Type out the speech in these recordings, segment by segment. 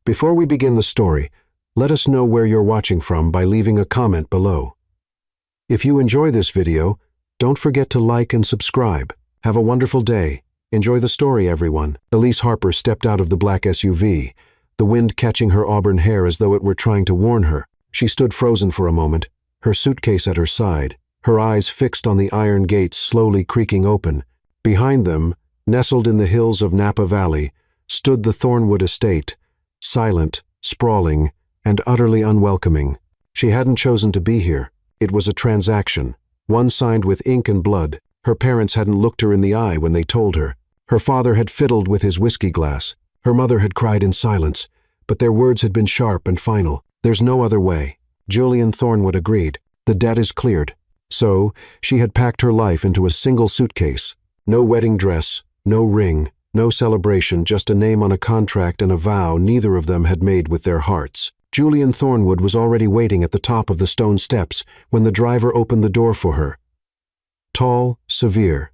Before we begin the story, let us know where you're watching from by leaving a comment below. If you enjoy this video, don't forget to like and subscribe. Have a wonderful day. Enjoy the story, everyone. Elise Harper stepped out of the black SUV, the wind catching her auburn hair as though it were trying to warn her. She stood frozen for a moment, her suitcase at her side, her eyes fixed on the iron gates slowly creaking open. Behind them, nestled in the hills of Napa Valley, stood the Thornwood estate, silent, sprawling, and utterly unwelcoming. She hadn't chosen to be here. It was a transaction, one signed with ink and blood. Her parents hadn't looked her in the eye when they told her. Her father had fiddled with his whiskey glass. Her mother had cried in silence, but their words had been sharp and final. There's no other way. Julian Thornwood agreed. The debt is cleared. So, she had packed her life into a single suitcase. No wedding dress, no ring, no celebration, just a name on a contract and a vow neither of them had made with their hearts. Julian Thornwood was already waiting at the top of the stone steps when the driver opened the door for her. Tall, severe,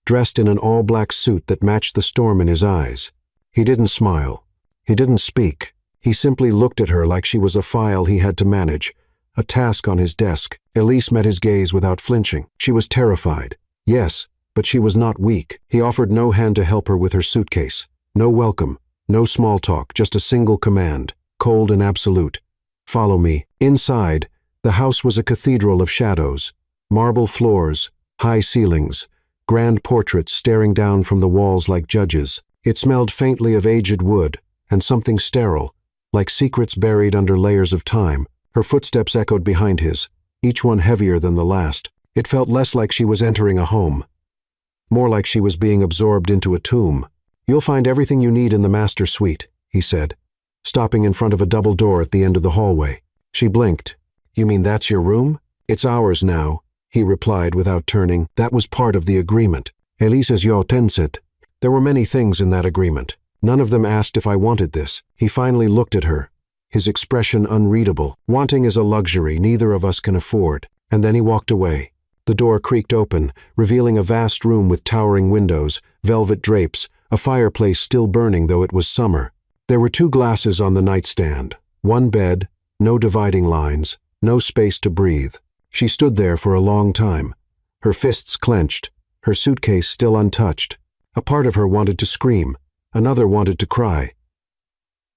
dressed in an all-black suit that matched the storm in his eyes. He didn't smile. He didn't speak. He simply looked at her like she was a file he had to manage, a task on his desk. Elise met his gaze without flinching. She was terrified. Yes, but she was not weak. He offered no hand to help her with her suitcase. No welcome, no small talk, just a single command, cold and absolute. Follow me. Inside, the house was a cathedral of shadows. Marble floors, high ceilings, grand portraits staring down from the walls like judges. It smelled faintly of aged wood and something sterile, like secrets buried under layers of time. Her footsteps echoed behind his, each one heavier than the last. It felt less like she was entering a home, more like she was being absorbed into a tomb. You'll find everything you need in the master suite, he said, stopping in front of a double door at the end of the hallway. She blinked. You mean that's your room? It's ours now, he replied without turning. That was part of the agreement. Elise's yo tenset. There were many things in that agreement. None of them asked if I wanted this. He finally looked at her, his expression unreadable. Wanting is a luxury neither of us can afford. And then he walked away. The door creaked open, revealing a vast room with towering windows, velvet drapes, a fireplace still burning though it was summer. There were 2 glasses on the nightstand, 1 bed, no dividing lines, no space to breathe. She stood there for a long time, her fists clenched, her suitcase still untouched. A part of her wanted to scream, another wanted to cry.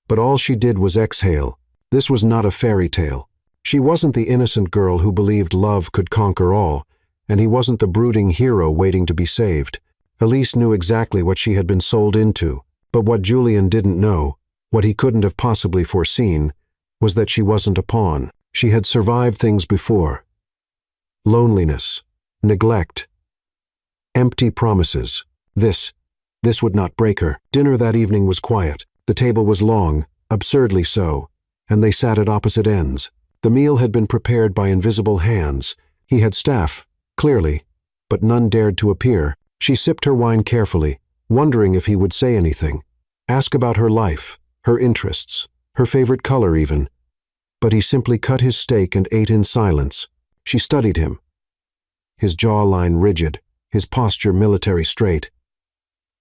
But all she did was exhale. This was not a fairy tale. She wasn't the innocent girl who believed love could conquer all, and he wasn't the brooding hero waiting to be saved. Elise knew exactly what she had been sold into, but what Julian didn't know, what he couldn't have possibly foreseen, was that she wasn't a pawn. She had survived things before. Loneliness, neglect, empty promises. This would not break her. Dinner that evening was quiet. The table was long, absurdly so, and they sat at opposite ends. The meal had been prepared by invisible hands. He had staff, clearly, but none dared to appear. She sipped her wine carefully, wondering if he would say anything. Ask about her life, her interests, her favorite color even. But he simply cut his steak and ate in silence. She studied him. His jawline rigid, his posture military straight.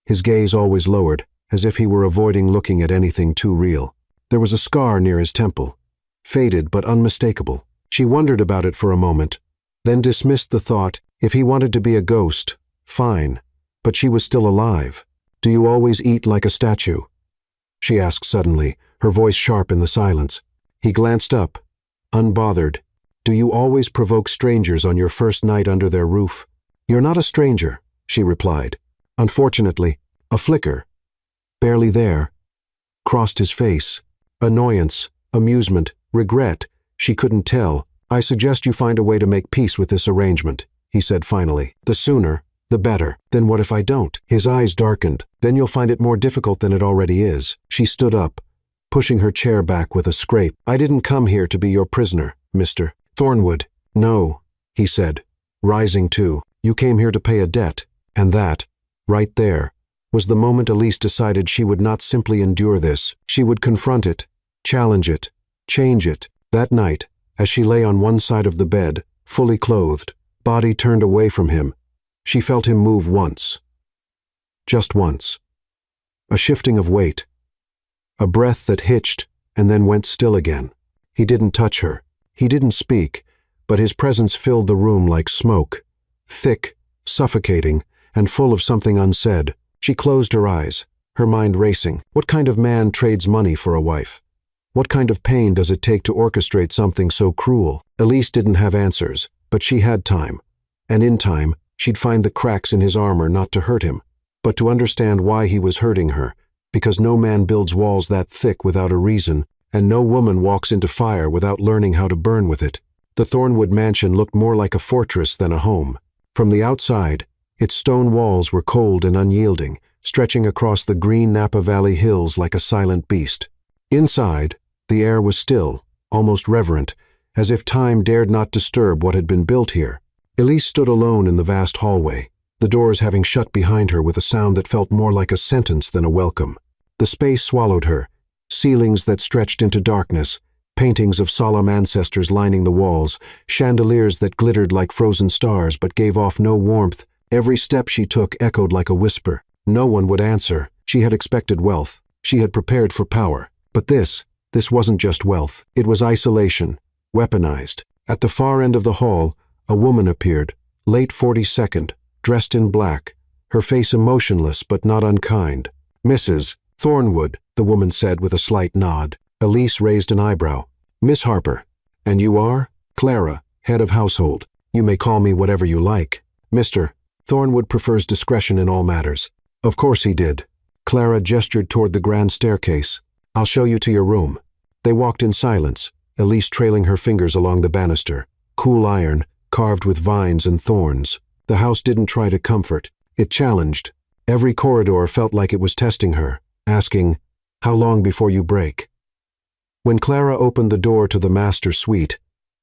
His gaze always lowered, as if he were avoiding looking at anything too real. There was a scar near his temple, faded but unmistakable. She wondered about it for a moment, then dismissed the thought. If he wanted to be a ghost, fine, but she was still alive. Do you always eat like a statue? She asked suddenly, her voice sharp in the silence. He glanced up, unbothered. Do you always provoke strangers on your first night under their roof? You're not a stranger, she replied. Unfortunately, a flicker, barely there, crossed his face. Annoyance, amusement, regret, she couldn't tell. I suggest you find a way to make peace with this arrangement, he said finally. The sooner, the better. Then what if I don't? His eyes darkened. Then you'll find it more difficult than it already is. She stood up, pushing her chair back with a scrape. I didn't come here to be your prisoner, Mr. Thornwood. No, he said, rising too. You came here to pay a debt, and that, right there, was the moment Elise decided she would not simply endure this. She would confront it, challenge it, change it. That night, as she lay on one side of the bed, fully clothed, body turned away from him, she felt him move once. Just once. A shifting of weight. A breath that hitched, and then went still again. He didn't touch her. He didn't speak, but his presence filled the room like smoke. Thick, suffocating, and full of something unsaid. She closed her eyes, her mind racing. What kind of man trades money for a wife? What kind of pain does it take to orchestrate something so cruel? Elise didn't have answers, but she had time. And in time, she'd find the cracks in his armor not to hurt him, but to understand why he was hurting her, because no man builds walls that thick without a reason, and no woman walks into fire without learning how to burn with it. The Thornwood mansion looked more like a fortress than a home. From the outside, its stone walls were cold and unyielding, stretching across the green Napa Valley hills like a silent beast. Inside, the air was still, almost reverent, as if time dared not disturb what had been built here. Elise stood alone in the vast hallway, the doors having shut behind her with a sound that felt more like a sentence than a welcome. The space swallowed her, ceilings that stretched into darkness, paintings of solemn ancestors lining the walls, chandeliers that glittered like frozen stars but gave off no warmth. Every step she took echoed like a whisper. No one would answer. She had expected wealth. She had prepared for power. But this wasn't just wealth. It was isolation, weaponized. At the far end of the hall, a woman appeared, late 42nd, dressed in black, her face emotionless but not unkind. "Mrs. Thornwood," the woman said with a slight nod. Elise raised an eyebrow. "Miss Harper. And you are?" "Clara, head of household. You may call me whatever you like." "Mr. Thornwood prefers discretion in all matters." Of course he did. Clara gestured toward the grand staircase. "I'll show you to your room." They walked in silence, Elise trailing her fingers along the banister. Cool iron, carved with vines and thorns. The house didn't try to comfort. It challenged. Every corridor felt like it was testing her, asking, "How long before you break?" When Clara opened the door to the master suite,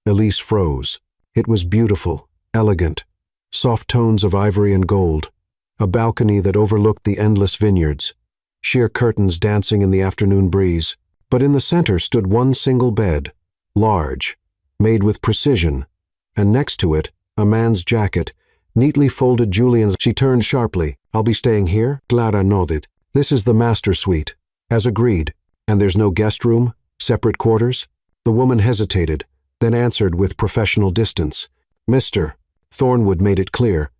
Elise froze. It was beautiful, elegant, soft tones of ivory and gold, a balcony that overlooked the endless vineyards, sheer curtains dancing in the afternoon breeze. But in the center stood one single bed, large, made with precision, and next to it, a man's jacket, neatly folded Julian's. She turned sharply. "I'll be staying here?" Clara nodded. "This is the master suite." "As agreed. And there's no guest room? Separate quarters?" The woman hesitated, then answered with professional distance. "Mr. Thornwood made it clear.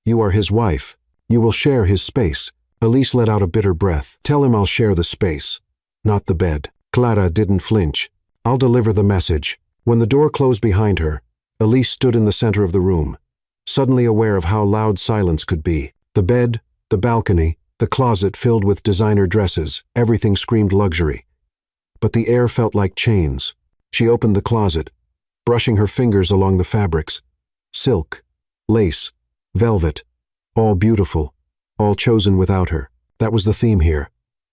You are his wife. You will share his space." Elise let out a bitter breath. "Tell him I'll share the space, not the bed." Clara didn't flinch. "I'll deliver the message." When the door closed behind her, Elise stood in the center of the room, suddenly aware of how loud silence could be. The bed, the balcony, the closet filled with designer dresses, everything screamed luxury. But the air felt like chains. She opened the closet, brushing her fingers along the fabrics. Silk, lace, velvet, all beautiful, all chosen without her. That was the theme here.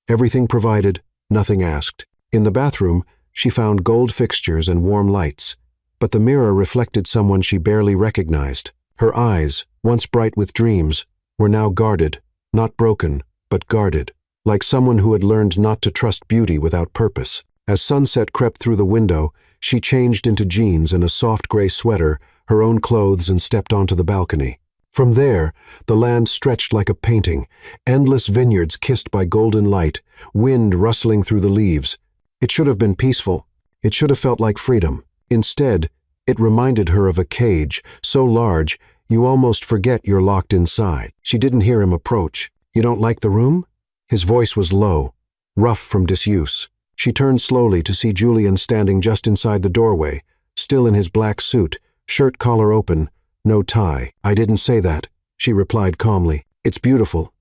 Everything provided, nothing asked. In the bathroom, she found gold fixtures and warm lights, but the mirror reflected someone she barely recognized. Her eyes, once bright with dreams, were now guarded, not broken, but guarded, like someone who had learned not to trust beauty without purpose. As sunset crept through the window, she changed into jeans and a soft gray sweater, her own clothes, and stepped onto the balcony. From there, the land stretched like a painting, endless vineyards kissed by golden light, wind rustling through the leaves. It should have been peaceful. It should have felt like freedom. Instead, it reminded her of a cage, so large, you almost forget you're locked inside. She didn't hear him approach. "You don't like the room?" His voice was low, rough from disuse. She turned slowly to see Julian standing just inside the doorway, still in his black suit, shirt collar open, no tie. "I didn't say that," she replied calmly. "It's beautiful.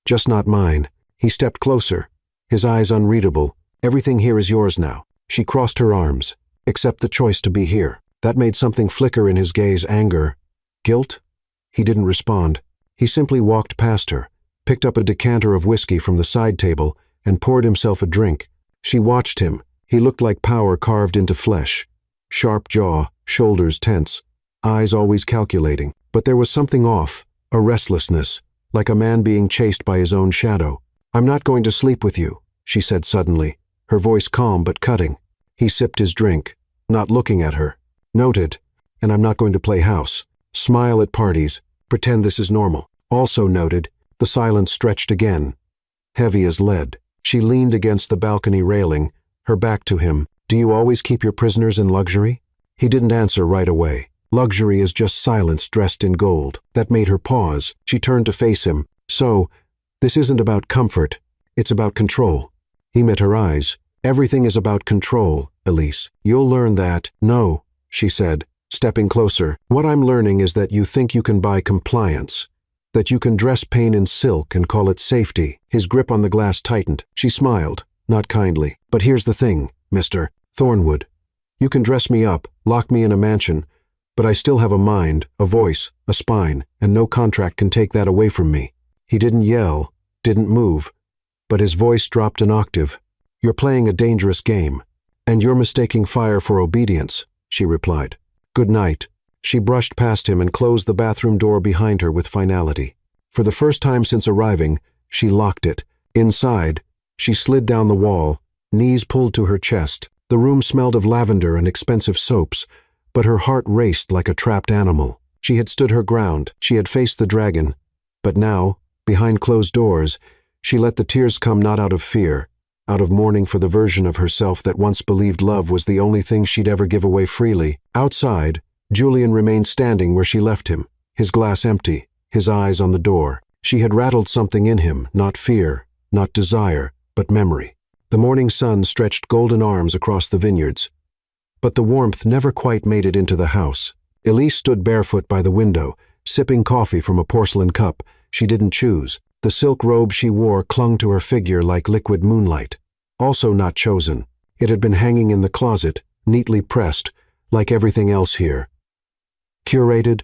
Just not mine." He stepped closer, his eyes unreadable. "Everything here is yours now." She crossed her arms. "Except the choice to be here." That made something flicker in his gaze. Anger? Guilt? He didn't respond. He simply walked past her, picked up a decanter of whiskey from the side table, and poured himself a drink. She watched him. He looked like power carved into flesh. Sharp jaw, shoulders tense, eyes always calculating. But there was something off, a restlessness, like a man being chased by his own shadow. "I'm not going to sleep with you," she said suddenly, her voice calm but cutting. He sipped his drink, not looking at her. "Noted. And I'm not going to play house. Smile at parties. Pretend this is normal." "Also noted." The silence stretched again, heavy as lead. She leaned against the balcony railing, her back to him. "Do you always keep your prisoners in luxury?" He didn't answer right away. Luxury is just silence dressed in gold. That made her pause. She turned to face him. "So, this isn't about comfort. It's about control." He met her eyes. "Everything is about control, Elise. You'll learn that." "No," she said, stepping closer. "What I'm learning is that you think you can buy compliance. That you can dress pain in silk and call it safety." His grip on the glass tightened. She smiled, not kindly. "But here's the thing, Mr. Thornwood. You can dress me up, lock me in a mansion, but I still have a mind, a voice, a spine, and no contract can take that away from me." He didn't yell, didn't move, but his voice dropped an octave. "You're playing a dangerous game, and you're mistaking fire for obedience," she replied. "Good night." She brushed past him and closed the bathroom door behind her with finality. For the first time since arriving, she locked it. Inside, she slid down the wall, knees pulled to her chest. The room smelled of lavender and expensive soaps, but her heart raced like a trapped animal. She had stood her ground. She had faced the dragon. But now, behind closed doors, she let the tears come not out of fear, out of mourning for the version of herself that once believed love was the only thing she'd ever give away freely. Outside, Julian remained standing where she left him, his glass empty, his eyes on the door. She had rattled something in him, not fear, not desire, but memory. The morning sun stretched golden arms across the vineyards. But the warmth never quite made it into the house. Elise stood barefoot by the window, sipping coffee from a porcelain cup she didn't choose. The silk robe she wore clung to her figure like liquid moonlight. Also not chosen. It had been hanging in the closet, neatly pressed, like everything else here. Curated,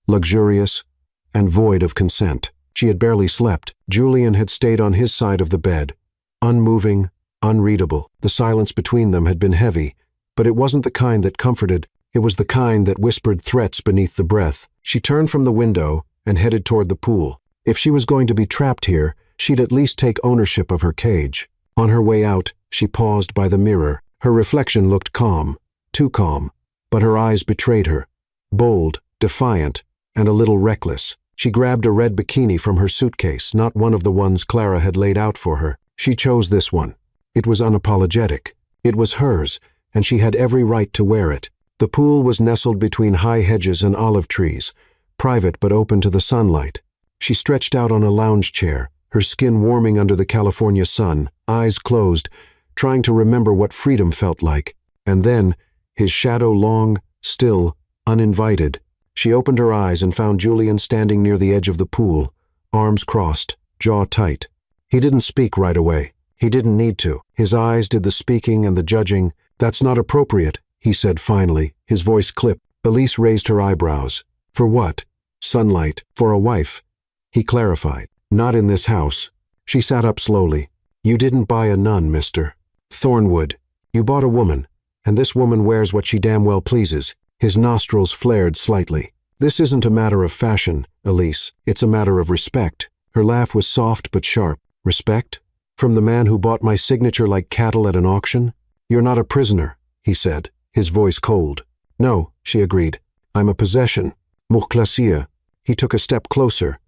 luxurious, and void of consent. She had barely slept. Julian had stayed on his side of the bed, unmoving, unreadable. The silence between them had been heavy, but it wasn't the kind that comforted. It was the kind that whispered threats beneath the breath. She turned from the window and headed toward the pool. If she was going to be trapped here, she'd at least take ownership of her cage. On her way out, she paused by the mirror. Her reflection looked calm, too calm, but her eyes betrayed her. Bold, defiant, and a little reckless. She grabbed a red bikini from her suitcase, not one of the ones Clara had laid out for her. She chose this one. It was unapologetic. It was hers, and she had every right to wear it. The pool was nestled between high hedges and olive trees, private but open to the sunlight. She stretched out on a lounge chair, her skin warming under the California sun, eyes closed, trying to remember what freedom felt like. And then, his shadow long, still, uninvited. She opened her eyes and found Julian standing near the edge of the pool, arms crossed, jaw tight. He didn't speak right away. He didn't need to. His eyes did the speaking and the judging. "That's not appropriate," he said finally, his voice clipped. Elise raised her eyebrows. "For what?" "Sunlight. For a wife." He clarified. "Not in this house." She sat up slowly. "You didn't buy a nun, Mr. Thornwood. You bought a woman, and this woman wears what she damn well pleases." His nostrils flared slightly. "This isn't a matter of fashion, Elise. It's a matter of respect." Her laugh was soft but sharp. "Respect? From the man who bought my signature like cattle at an auction?" "You're not a prisoner," he said, his voice cold. "No," she agreed. "I'm a possession. Muchlasia." He took a step closer,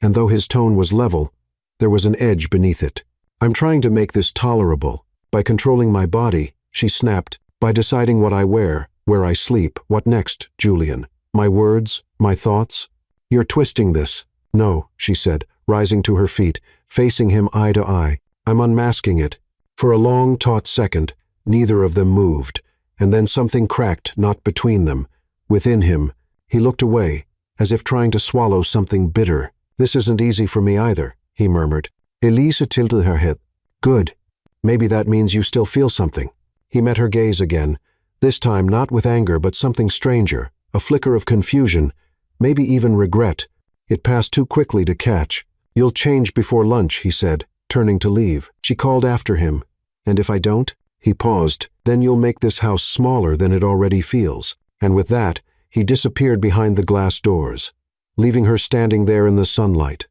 and though his tone was level, there was an edge beneath it. "I'm trying to make this tolerable. By controlling my body," she snapped, "by deciding what I wear, where I sleep. What next, Julian? My words? My thoughts? You're twisting this." "No," she said, rising to her feet, facing him eye to eye. "I'm unmasking it." For a long, taut second, neither of them moved, and then something cracked not between them. Within him, he looked away, as if trying to swallow something bitter. "This isn't easy for me either," he murmured. Elise tilted her head. "Good. Maybe that means you still feel something." He met her gaze again, this time not with anger but something stranger, a flicker of confusion, maybe even regret. It passed too quickly to catch. "You'll change before lunch," he said, turning to leave. She called after him. "And if I don't?" He paused. "Then you'll make this house smaller than it already feels." And with that, he disappeared behind the glass doors, leaving her standing there in the sunlight,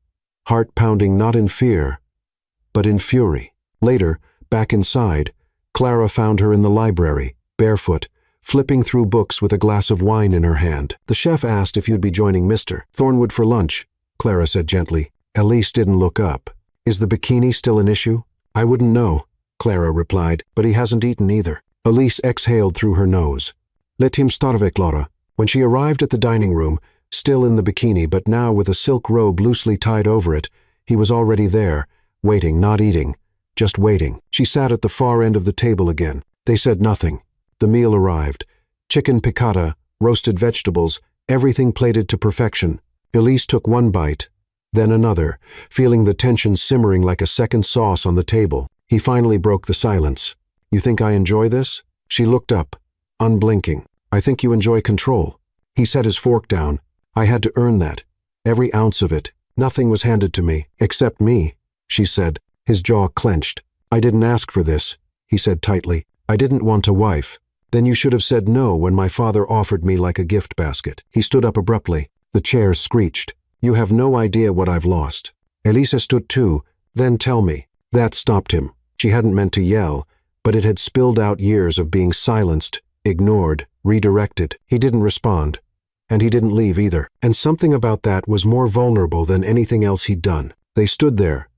heart pounding not in fear, but in fury. Later, back inside, Clara found her in the library, barefoot, flipping through books with a glass of wine in her hand. "The chef asked if you'd be joining Mr. Thornwood for lunch," Clara said gently. Elise didn't look up. "Is the bikini still an issue?" "I wouldn't know," Clara replied, but he hasn't eaten either. Elise exhaled through her nose. Let him starve, Clara. When she arrived at the dining room, still in the bikini but now with a silk robe loosely tied over it, he was already there, waiting, not eating, just waiting. She sat at the far end of the table again. They said nothing. The meal arrived. Chicken piccata, roasted vegetables, everything plated to perfection. Elise took one bite, then another, feeling the tension simmering like a second sauce on the table. He finally broke the silence. You think I enjoy this? She looked up, unblinking. I think you enjoy control. He set his fork down. I had to earn that. Every ounce of it. Nothing was handed to me, except me, she said. His jaw clenched. I didn't ask for this, he said tightly. I didn't want a wife. Then you should have said no when my father offered me like a gift basket. He stood up abruptly. The chair screeched. You have no idea what I've lost. Elisa stood too. Then tell me. That stopped him. She hadn't meant to yell, but it had spilled out years of being silenced, ignored, redirected. He didn't respond. And he didn't leave either. And something about that was more vulnerable than anything else he'd done. They stood there,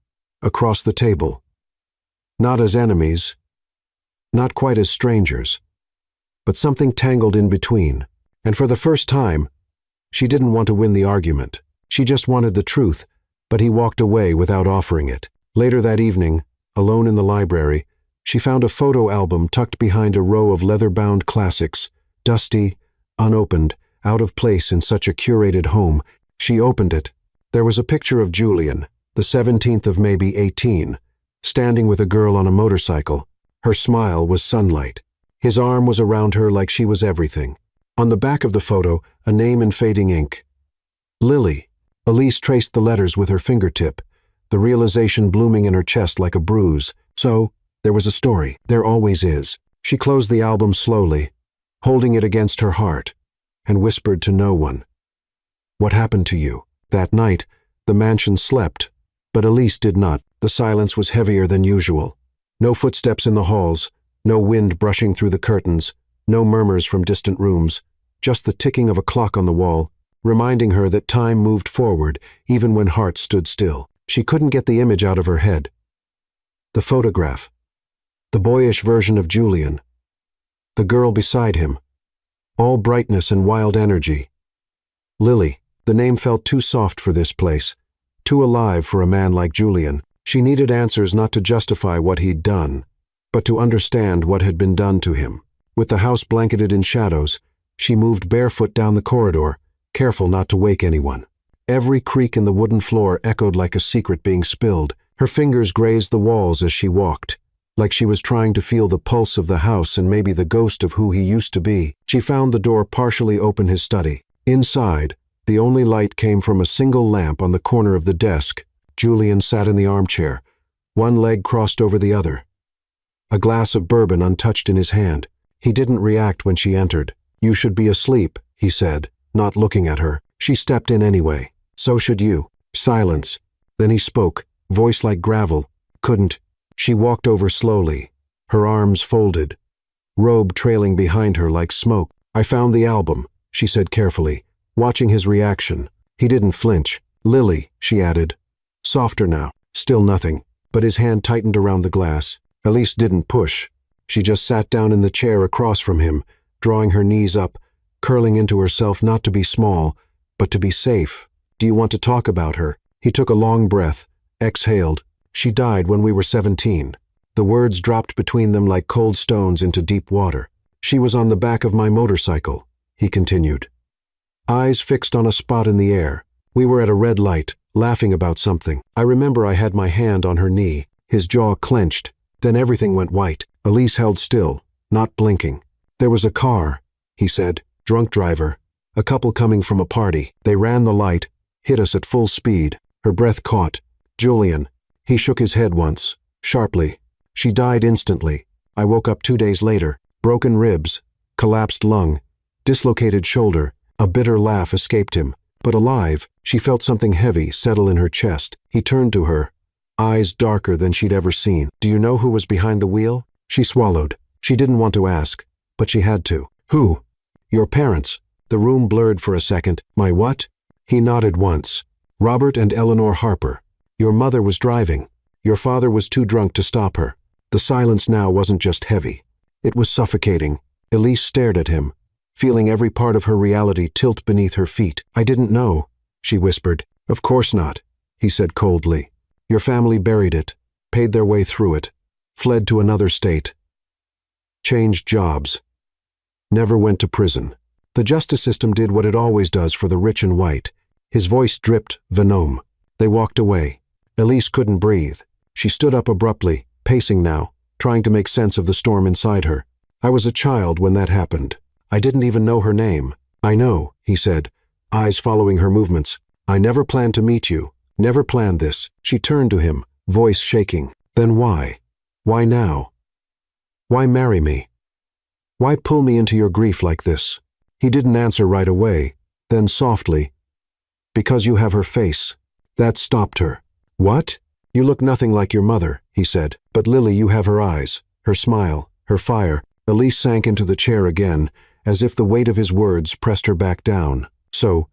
across the table. Not as enemies, not quite as strangers, but something tangled in between. And for the first time, she didn't want to win the argument. She just wanted the truth, but he walked away without offering it. Later that evening, alone in the library, she found a photo album tucked behind a row of leather-bound classics, dusty, unopened, out of place in such a curated home. She opened it. There was a picture of Julian, the 17th of maybe 18, standing with a girl on a motorcycle. Her smile was sunlight. His arm was around her like she was everything. On the back of the photo, a name in fading ink. Lily. Elise traced the letters with her fingertip, the realization blooming in her chest like a bruise. So, there was a story. There always is. She closed the album slowly, holding it against her heart, and whispered to no one. What happened to you? That night, the mansion slept, but Elise did not. The silence was heavier than usual. No footsteps in the halls, no wind brushing through the curtains, no murmurs from distant rooms, just the ticking of a clock on the wall, reminding her that time moved forward even when hearts stood still. She couldn't get the image out of her head. The photograph. The boyish version of Julian. The girl beside him. All brightness and wild energy. Lily. The name felt too soft for this place, too alive for a man like Julian. She needed answers not to justify what he'd done, but to understand what had been done to him. With the house blanketed in shadows, she moved barefoot down the corridor, careful not to wake anyone. Every creak in the wooden floor echoed like a secret being spilled. Her fingers grazed the walls as she walked, like she was trying to feel the pulse of the house and maybe the ghost of who he used to be. She found the door partially open his study. Inside, the only light came from a single lamp on the corner of the desk. Julian sat in the armchair, one leg crossed over the other. A glass of bourbon untouched in his hand. He didn't react when she entered. You should be asleep, he said, not looking at her. She stepped in anyway. So should you. Silence. Then he spoke, voice like gravel. Couldn't. She walked over slowly, her arms folded, robe trailing behind her like smoke. I found the album, she said carefully, watching his reaction. He didn't flinch. Lily, she added. Softer now. Still nothing. But his hand tightened around the glass. Elise didn't push. She just sat down in the chair across from him, drawing her knees up, curling into herself not to be small, but to be safe. Do you want to talk about her? He took a long breath, exhaled. She died when we were 17. The words dropped between them like cold stones into deep water. She was on the back of my motorcycle, he continued. Eyes fixed on a spot in the air. We were at a red light, laughing about something. I remember I had my hand on her knee. His jaw clenched. Then everything went white. Elise held still, not blinking. There was a car, he said. Drunk driver. A couple coming from a party. They ran the light, hit us at full speed. Her breath caught. Julian. He shook his head once, sharply. She died instantly. I woke up 2 days later. Broken ribs, collapsed lung, dislocated shoulder. A bitter laugh escaped him. But alive, she felt something heavy settle in her chest. He turned to her, eyes darker than she'd ever seen. Do you know who was behind the wheel? She swallowed. She didn't want to ask, but she had to. Who? Your parents. The room blurred for a second. My what? He nodded once. Robert and Eleanor Harper. Your mother was driving. Your father was too drunk to stop her. The silence now wasn't just heavy. It was suffocating. Elise stared at him, feeling every part of her reality tilt beneath her feet. "I didn't know," she whispered. "Of course not," he said coldly. "Your family buried it, paid their way through it, fled to another state, changed jobs, never went to prison. The justice system did what it always does for the rich and white." His voice dripped venom. They walked away. Elise couldn't breathe. She stood up abruptly, pacing now, trying to make sense of the storm inside her. "I was a child when that happened. I didn't even know her name." "I know," he said, eyes following her movements. "I never planned to meet you. Never planned this." She turned to him, voice shaking. "Then why? Why now? Why marry me? Why pull me into your grief like this?" He didn't answer right away, then softly, "Because you have her face." That stopped her. "What? You look nothing like your mother," he said. "But Lily, you have her eyes, her smile, her fire." Elise sank into the chair again, as if the weight of his words pressed her back down. So,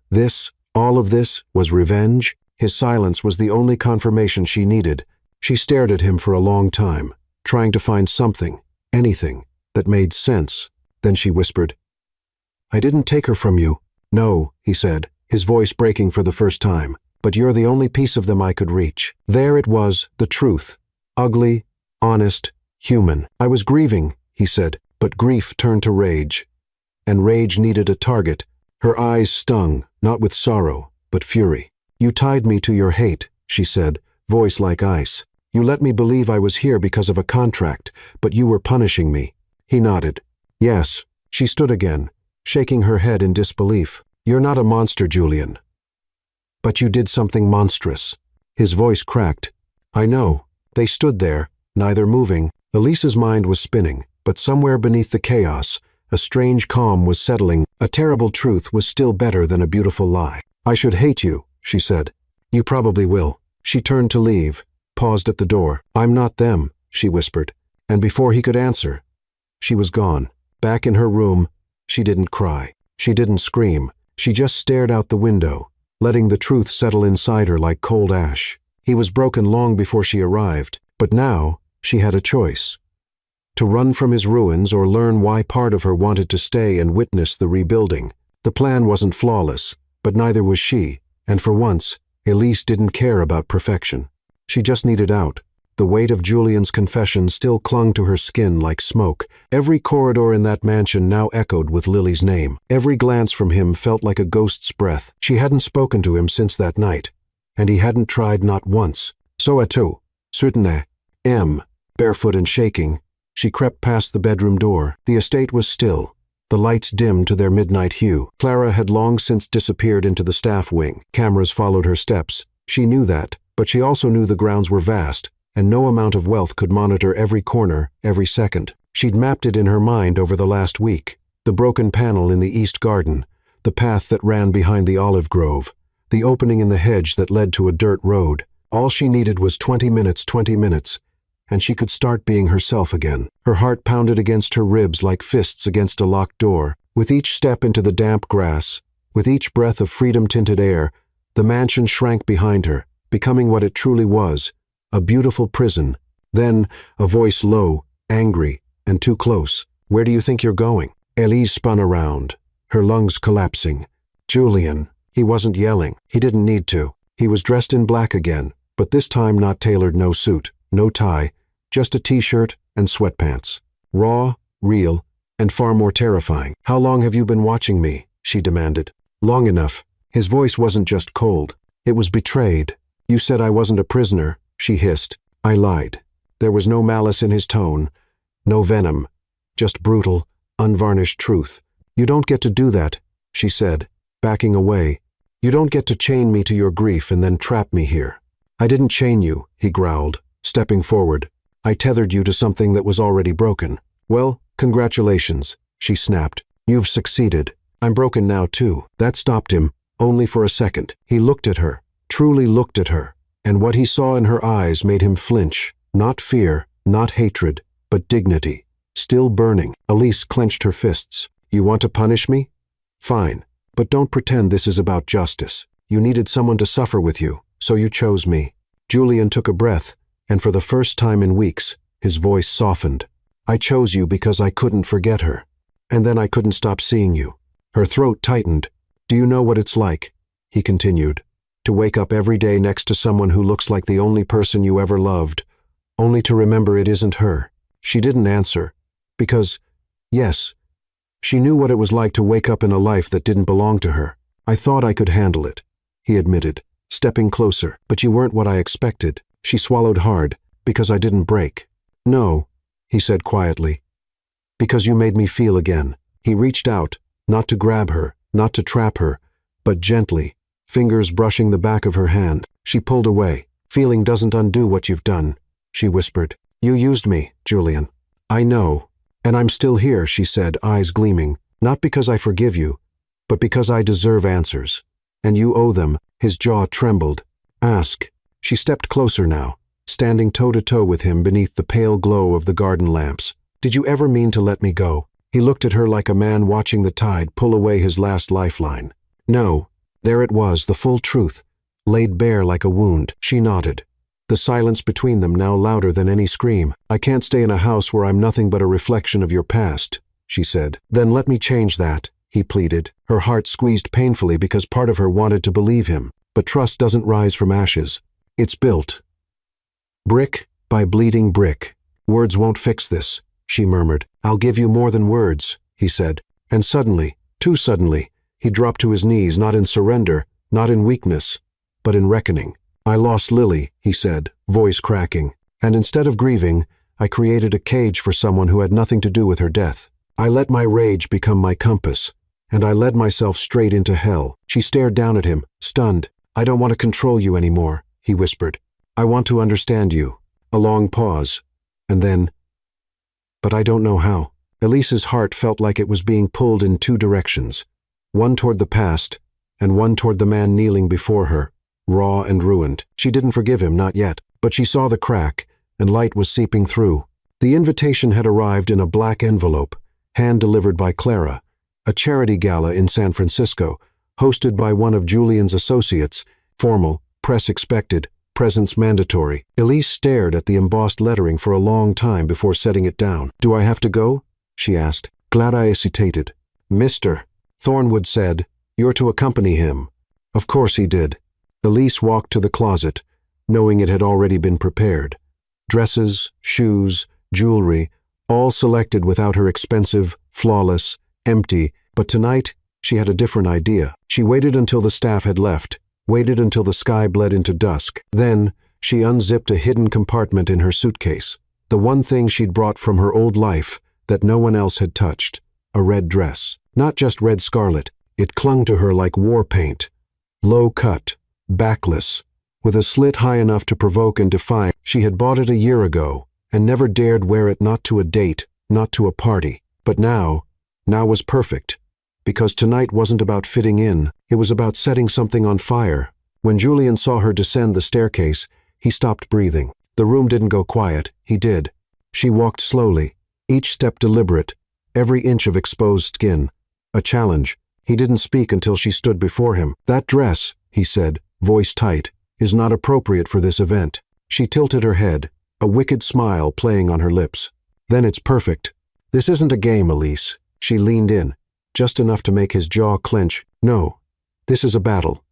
all of this, was revenge? His silence was the only confirmation she needed. She stared at him for a long time, trying to find something, anything, that made sense. Then she whispered, "I didn't take her from you." "No," he said, his voice breaking for the first time. "But you're the only piece of them I could reach." There it was, the truth. Ugly, honest, human. "I was grieving," he said, but grief turned to rage. And rage needed a target. Her eyes stung, not with sorrow, but fury. "You tied me to your hate," she said, voice like ice. "You let me believe I was here because of a contract, but you were punishing me." He nodded. "Yes." She stood again, shaking her head in disbelief. "You're not a monster, Julian. But you did something monstrous." His voice cracked. "I know." They stood there, neither moving. Elise's mind was spinning, but somewhere beneath the chaos, a strange calm was settling. A terrible truth was still better than a beautiful lie. "I should hate you," she said. "You probably will." She turned to leave, paused at the door. "I'm not them," she whispered. And before he could answer, she was gone. Back in her room, she didn't cry. She didn't scream. She just stared out the window, letting the truth settle inside her like cold ash. He was broken long before she arrived, but now she had a choice. To run from his ruins or learn why part of her wanted to stay and witness the rebuilding. The plan wasn't flawless, but neither was she, and for once, Elise didn't care about perfection. She just needed out. The weight of Julian's confession still clung to her skin like smoke. Every corridor in that mansion now echoed with Lily's name. Every glance from him felt like a ghost's breath. She hadn't spoken to him since that night, and he hadn't tried not once. "So à tout, certainement, barefoot and shaking, she crept past the bedroom door. The estate was still, the lights dimmed to their midnight hue. Clara had long since disappeared into the staff wing. Cameras followed her steps. She knew that, but she also knew the grounds were vast, and no amount of wealth could monitor every corner, every second. She'd mapped it in her mind over the last week. The broken panel in the east garden, the path that ran behind the olive grove, the opening in the hedge that led to a dirt road. All she needed was 20 minutes, and she could start being herself again. Her heart pounded against her ribs like fists against a locked door. With each step into the damp grass, with each breath of freedom-tinted air, the mansion shrank behind her, becoming what it truly was, a beautiful prison. Then, a voice low, angry, and too close. "Where do you think you're going?" Elise spun around, her lungs collapsing. "Julian." He wasn't yelling. He didn't need to. He was dressed in black again, but this time not tailored, no suit, no tie, just a t-shirt and sweatpants. Raw, real, and far more terrifying. "How long have you been watching me?" she demanded. "Long enough." His voice wasn't just cold. It was betrayed. "You said I wasn't a prisoner," she hissed. "I lied." There was no malice in his tone, no venom, just brutal, unvarnished truth. "You don't get to do that," she said, backing away. "You don't get to chain me to your grief and then trap me here." "I didn't chain you," he growled, stepping forward. "I tethered you to something that was already broken." "Well, congratulations," she snapped. "You've succeeded. I'm broken now too." That stopped him, only for a second. He looked at her, truly looked at her, and what he saw in her eyes made him flinch. Not fear, not hatred, but dignity, still burning. Elise clenched her fists. "You want to punish me? Fine, but don't pretend this is about justice. You needed someone to suffer with you, so you chose me." Julian took a breath, and for the first time in weeks, His voice softened. I chose you because I couldn't forget her. And then I couldn't stop seeing you. Her throat tightened. Do you know what it's like, he continued, to wake up every day next to someone who looks like the only person you ever loved, only to remember it isn't her? She didn't answer, because, yes, she knew what it was like to wake up in a life that didn't belong to her. I thought I could handle it, he admitted, stepping closer. But you weren't what I expected. She swallowed hard. Because I didn't break. No, he said quietly. Because you made me feel again. He reached out, not to grab her, not to trap her, but gently, fingers brushing the back of her hand. She pulled away. Feeling doesn't undo what you've done, she whispered. You used me, Julian. I know. And I'm still here, she said, eyes gleaming. Not because I forgive you, but because I deserve answers. And you owe them. His jaw trembled. Ask. She stepped closer now, standing toe-to-toe with him beneath the pale glow of the garden lamps. Did you ever mean to let me go? He looked at her like a man watching the tide pull away his last lifeline. No. There it was, the full truth, laid bare like a wound. She nodded. The silence between them now louder than any scream. I can't stay in a house where I'm nothing but a reflection of your past, she said. Then let me change that, he pleaded. Her heart squeezed painfully because part of her wanted to believe him. But trust doesn't rise from ashes. It's built. Brick by bleeding brick. Words won't fix this, she murmured. I'll give you more than words, he said. And suddenly, too suddenly, he dropped to his knees, not in surrender, not in weakness, but in reckoning. I lost Lily, he said, voice cracking. And instead of grieving, I created a cage for someone who had nothing to do with her death. I let my rage become my compass, and I led myself straight into hell. She stared down at him, stunned. I don't want to control you anymore, he whispered. I want to understand you. A long pause, and then, but I don't know how. Elise's heart felt like it was being pulled in two directions, one toward the past, and one toward the man kneeling before her, raw and ruined. She didn't forgive him, not yet, but she saw the crack, and light was seeping through. The invitation had arrived in a black envelope, hand-delivered by Clara, a charity gala in San Francisco, hosted by one of Julian's associates, formal, press expected, presence mandatory. Elise stared at the embossed lettering for a long time before setting it down. Do I have to go? She asked. Clara hesitated. Mr. Thornwood said, you're to accompany him. Of course he did. Elise walked to the closet, knowing it had already been prepared. Dresses, shoes, jewelry, all selected without her expensive, flawless, empty, but tonight she had a different idea. She waited until the staff had left, waited until the sky bled into dusk. Then she unzipped a hidden compartment in her suitcase, the one thing she'd brought from her old life that no one else had touched, a red dress. Not just red scarlet, it clung to her like war paint. Low cut, backless, with a slit high enough to provoke and defy. She had bought it a year ago and never dared wear it, not to a date, not to a party. But now was perfect. Because tonight wasn't about fitting in, it was about setting something on fire. When Julian saw her descend the staircase, he stopped breathing. The room didn't go quiet, he did. She walked slowly, each step deliberate, every inch of exposed skin. A challenge. He didn't speak until she stood before him. That dress, he said, voice tight, is not appropriate for this event. She tilted her head, a wicked smile playing on her lips. Then it's perfect. This isn't a game, Elise. She leaned in, just enough to make his jaw clench. No, this is a battle,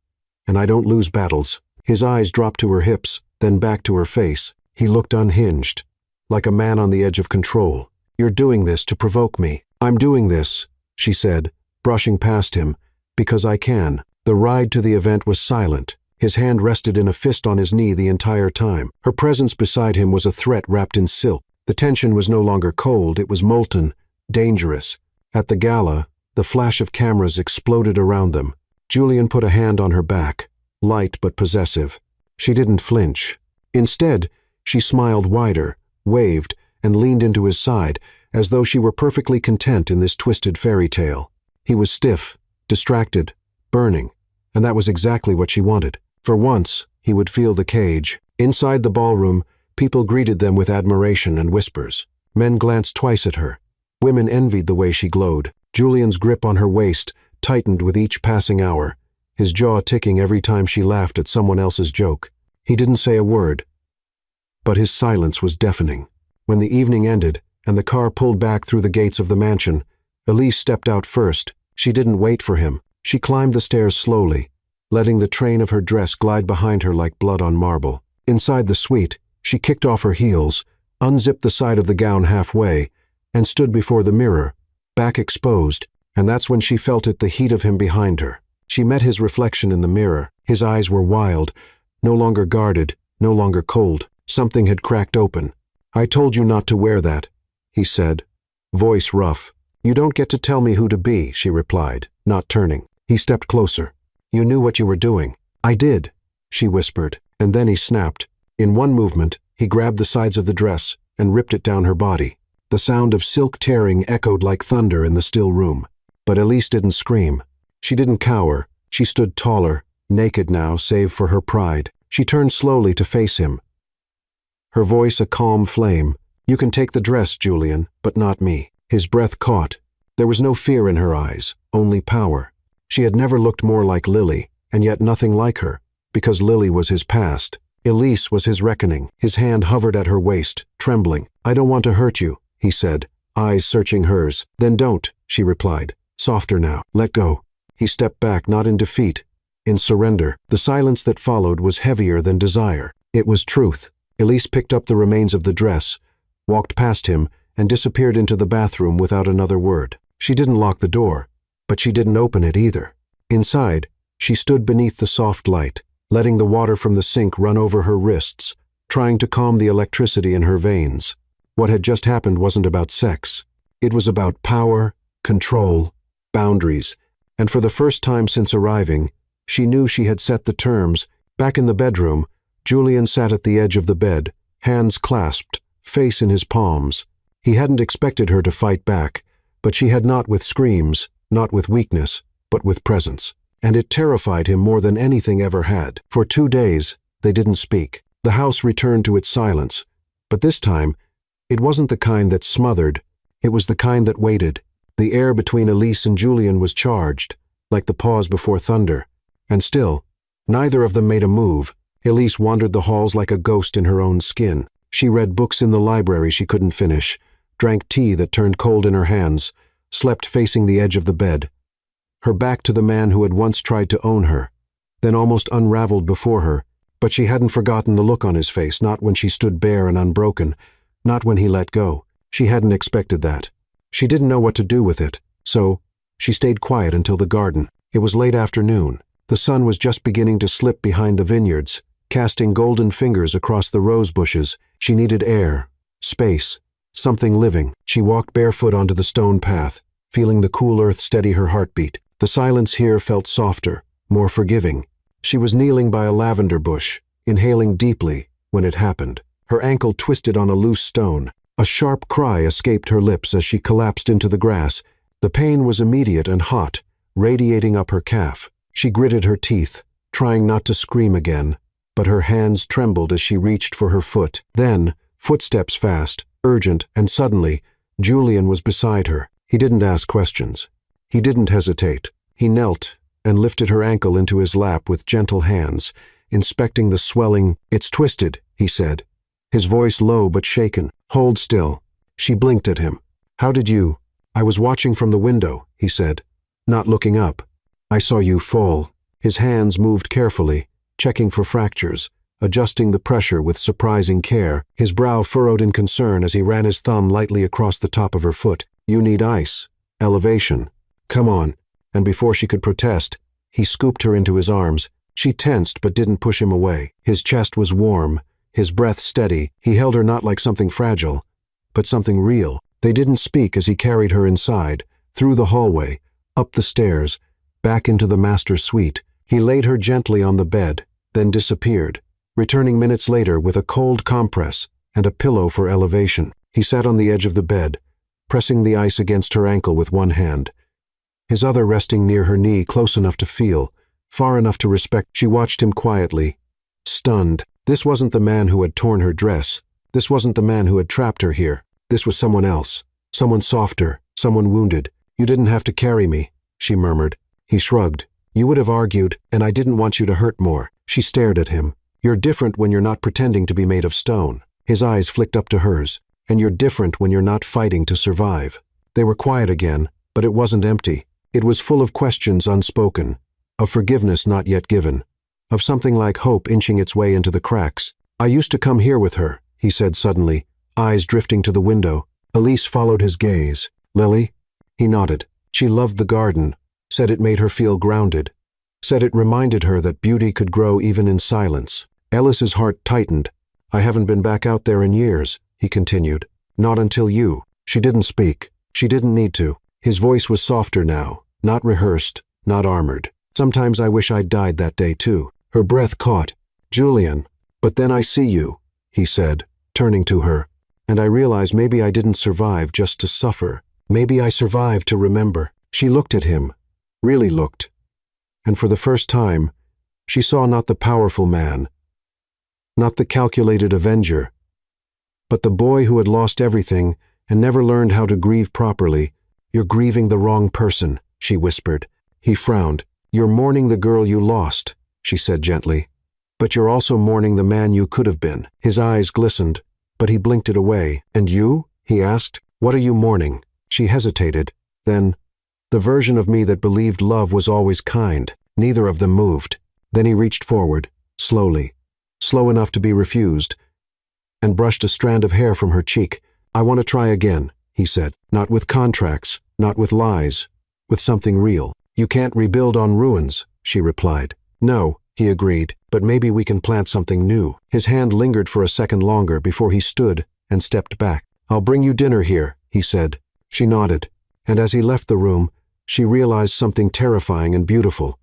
and I don't lose battles. His eyes dropped to her hips, then back to her face. He looked unhinged, like a man on the edge of control. You're doing this to provoke me. I'm doing this, she said, brushing past him, because I can. The ride to the event was silent. His hand rested in a fist on his knee the entire time. Her presence beside him was a threat wrapped in silk. The tension was no longer cold, it was molten, dangerous. At the gala, the flash of cameras exploded around them. Julian put a hand on her back, light but possessive. She didn't flinch. Instead, she smiled wider, waved, and leaned into his side, as though she were perfectly content in this twisted fairy tale. He was stiff, distracted, burning, and that was exactly what she wanted. For once, he would feel the cage. Inside the ballroom, people greeted them with admiration and whispers. Men glanced twice at her. Women envied the way she glowed. Julian's grip on her waist tightened with each passing hour, his jaw ticking every time she laughed at someone else's joke. He didn't say a word, but his silence was deafening. When the evening ended, and the car pulled back through the gates of the mansion, Elise stepped out first. She didn't wait for him. She climbed the stairs slowly, letting the train of her dress glide behind her like blood on marble. Inside the suite, she kicked off her heels, unzipped the side of the gown halfway, and stood before the mirror, back exposed, and that's when she felt it, the heat of him behind her. She met his reflection in the mirror. His eyes were wild, no longer guarded, no longer cold. Something had cracked open. "I told you not to wear that," he said, voice rough. "You don't get to tell me who to be," she replied, not turning. He stepped closer. "You knew what you were doing." "I did," she whispered, and then he snapped. In one movement, he grabbed the sides of the dress and ripped it down her body. The sound of silk tearing echoed like thunder in the still room. But Elise didn't scream. She didn't cower. She stood taller, naked now save for her pride. She turned slowly to face him, her voice a calm flame. "You can take the dress, Julian, but not me." His breath caught. There was no fear in her eyes, only power. She had never looked more like Lily, and yet nothing like her, because Lily was his past. Elise was his reckoning. His hand hovered at her waist, trembling. "I don't want to hurt you," he said, eyes searching hers. "Then don't," she replied, softer now. "Let go." He stepped back, not in defeat, in surrender. The silence that followed was heavier than desire. It was truth. Elise picked up the remains of the dress, walked past him, and disappeared into the bathroom without another word. She didn't lock the door, but she didn't open it either. Inside, she stood beneath the soft light, letting the water from the sink run over her wrists, trying to calm the electricity in her veins. What had just happened wasn't about sex. It was about power, control, boundaries, and for the first time since arriving, she knew she had set the terms. Back in the bedroom, Julian sat at the edge of the bed, hands clasped, face in his palms. He hadn't expected her to fight back, but she had, not with screams, not with weakness, but with presence. And it terrified him more than anything ever had. For 2 days, they didn't speak. The house returned to its silence, but this time, it wasn't the kind that smothered, it was the kind that waited. The air between Elise and Julian was charged, like the pause before thunder. And still, neither of them made a move. Elise wandered the halls like a ghost in her own skin. She read books in the library she couldn't finish, drank tea that turned cold in her hands, slept facing the edge of the bed, her back to the man who had once tried to own her, then almost unraveled before her. But she hadn't forgotten the look on his face, not when she stood bare and unbroken, not when he let go. She hadn't expected that. She didn't know what to do with it, so she stayed quiet until the garden. It was late afternoon. The sun was just beginning to slip behind the vineyards, casting golden fingers across the rose bushes. She needed air, space, something living. She walked barefoot onto the stone path, feeling the cool earth steady her heartbeat. The silence here felt softer, more forgiving. She was kneeling by a lavender bush, inhaling deeply when it happened. Her ankle twisted on a loose stone. A sharp cry escaped her lips as she collapsed into the grass. The pain was immediate and hot, radiating up her calf. She gritted her teeth, trying not to scream again, but her hands trembled as she reached for her foot. Then, footsteps fast, urgent, and suddenly, Julian was beside her. He didn't ask questions. He didn't hesitate. He knelt and lifted her ankle into his lap with gentle hands, inspecting the swelling. "It's twisted," he said, his voice low but shaken. "Hold still." She blinked at him. "How did you—" "I was watching from the window," he said, not looking up. "I saw you fall." His hands moved carefully, checking for fractures, adjusting the pressure with surprising care. His brow furrowed in concern as he ran his thumb lightly across the top of her foot. "You need ice. Elevation. Come on." And before she could protest, he scooped her into his arms. She tensed but didn't push him away. His chest was warm, his breath steady. He held her not like something fragile, but something real. They didn't speak as he carried her inside, through the hallway, up the stairs, back into the master suite. He laid her gently on the bed, then disappeared, returning minutes later with a cold compress and a pillow for elevation. He sat on the edge of the bed, pressing the ice against her ankle with one hand, his other resting near her knee, close enough to feel, far enough to respect. She watched him quietly, stunned. This wasn't the man who had torn her dress. This wasn't the man who had trapped her here. This was someone else, someone softer, someone wounded. "You didn't have to carry me," she murmured. He shrugged. "You would have argued, and I didn't want you to hurt more." She stared at him. "You're different when you're not pretending to be made of stone." His eyes flicked up to hers, and you're different when you're not fighting to survive." They were quiet again, but it wasn't empty. It was full of questions unspoken, of forgiveness not yet given, of something like hope inching its way into the cracks. "I used to come here with her," he said suddenly, eyes drifting to the window. Elise followed his gaze. "Lily?" He nodded. She loved the garden, said it made her feel grounded, said it reminded her that beauty could grow even in silence. Ellis's heart tightened. "I haven't been back out there in years," he continued. "Not until you." She didn't speak. She didn't need to. His voice was softer now, not rehearsed, not armored. "Sometimes I wish I'd died that day too." Her breath caught. "Julian, but then I see you," he said, turning to her, "and I realize maybe I didn't survive just to suffer. Maybe I survived to remember." She looked at him, really looked, and for the first time, she saw not the powerful man, not the calculated avenger, but the boy who had lost everything and never learned how to grieve properly. "You're grieving the wrong person," she whispered. He frowned. "You're mourning the girl you lost," she said gently. "But you're also mourning the man you could have been." His eyes glistened, but he blinked it away. "And you?" he asked. "What are you mourning?" She hesitated. Then, "The version of me that believed love was always kind." Neither of them moved. Then he reached forward, slowly, slow enough to be refused, and brushed a strand of hair from her cheek. "I want to try again," he said. "Not with contracts, not with lies, with something real." "You can't rebuild on ruins," she replied. "No," he agreed, "but maybe we can plant something new." His hand lingered for a second longer before he stood and stepped back. "I'll bring you dinner here," he said. She nodded, and as he left the room, she realized something terrifying and beautiful.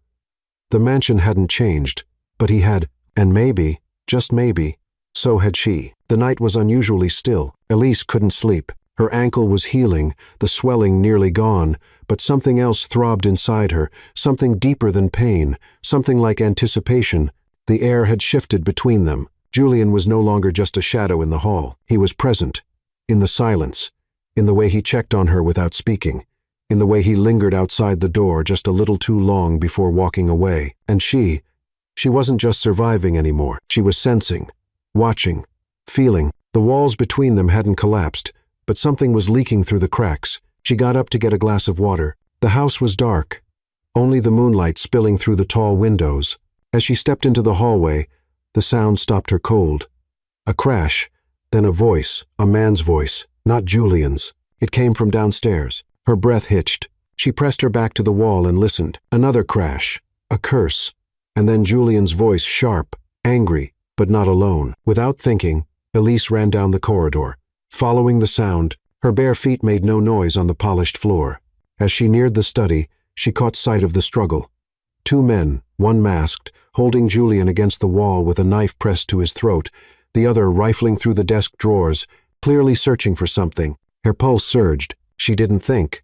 The mansion hadn't changed, but he had, and maybe, just maybe, so had she. The night was unusually still. Elise couldn't sleep. Her ankle was healing, the swelling nearly gone, but something else throbbed inside her, something deeper than pain, something like anticipation. The air had shifted between them. Julian was no longer just a shadow in the hall. He was present, in the silence, in the way he checked on her without speaking, in the way he lingered outside the door just a little too long before walking away. And she wasn't just surviving anymore. She was sensing, watching, feeling. The walls between them hadn't collapsed, but something was leaking through the cracks. She got up to get a glass of water. The house was dark, only the moonlight spilling through the tall windows. As she stepped into the hallway, the sound stopped her cold. A crash, then a voice, a man's voice, not Julian's. It came from downstairs. Her breath hitched. She pressed her back to the wall and listened. Another crash, a curse, and then Julian's voice, sharp, angry, but not alone. Without thinking, Elise ran down the corridor. Following the sound, her bare feet made no noise on the polished floor. As she neared the study, she caught sight of the struggle. Two men, one masked, holding Julian against the wall with a knife pressed to his throat, the other rifling through the desk drawers, clearly searching for something. Her pulse surged. She didn't think,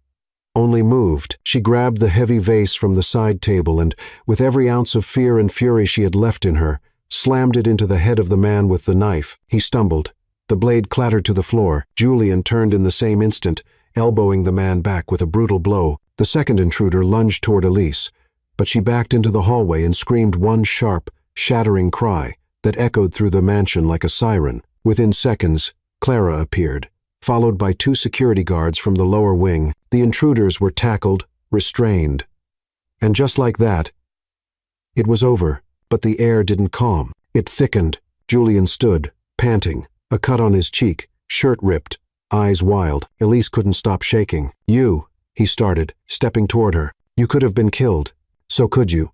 only moved. She grabbed the heavy vase from the side table and, with every ounce of fear and fury she had left in her, slammed it into the head of the man with the knife. He stumbled. The blade clattered to the floor. Julian turned in the same instant, elbowing the man back with a brutal blow. The second intruder lunged toward Elise, but she backed into the hallway and screamed one sharp, shattering cry that echoed through the mansion like a siren. Within seconds, Clara appeared, followed by two security guards from the lower wing. The intruders were tackled, restrained. And just like that, it was over, but the air didn't calm. It thickened. Julian stood, panting, a cut on his cheek, shirt ripped, eyes wild. Elise couldn't stop shaking. "You," he started, stepping toward her. "You could have been killed. So could you."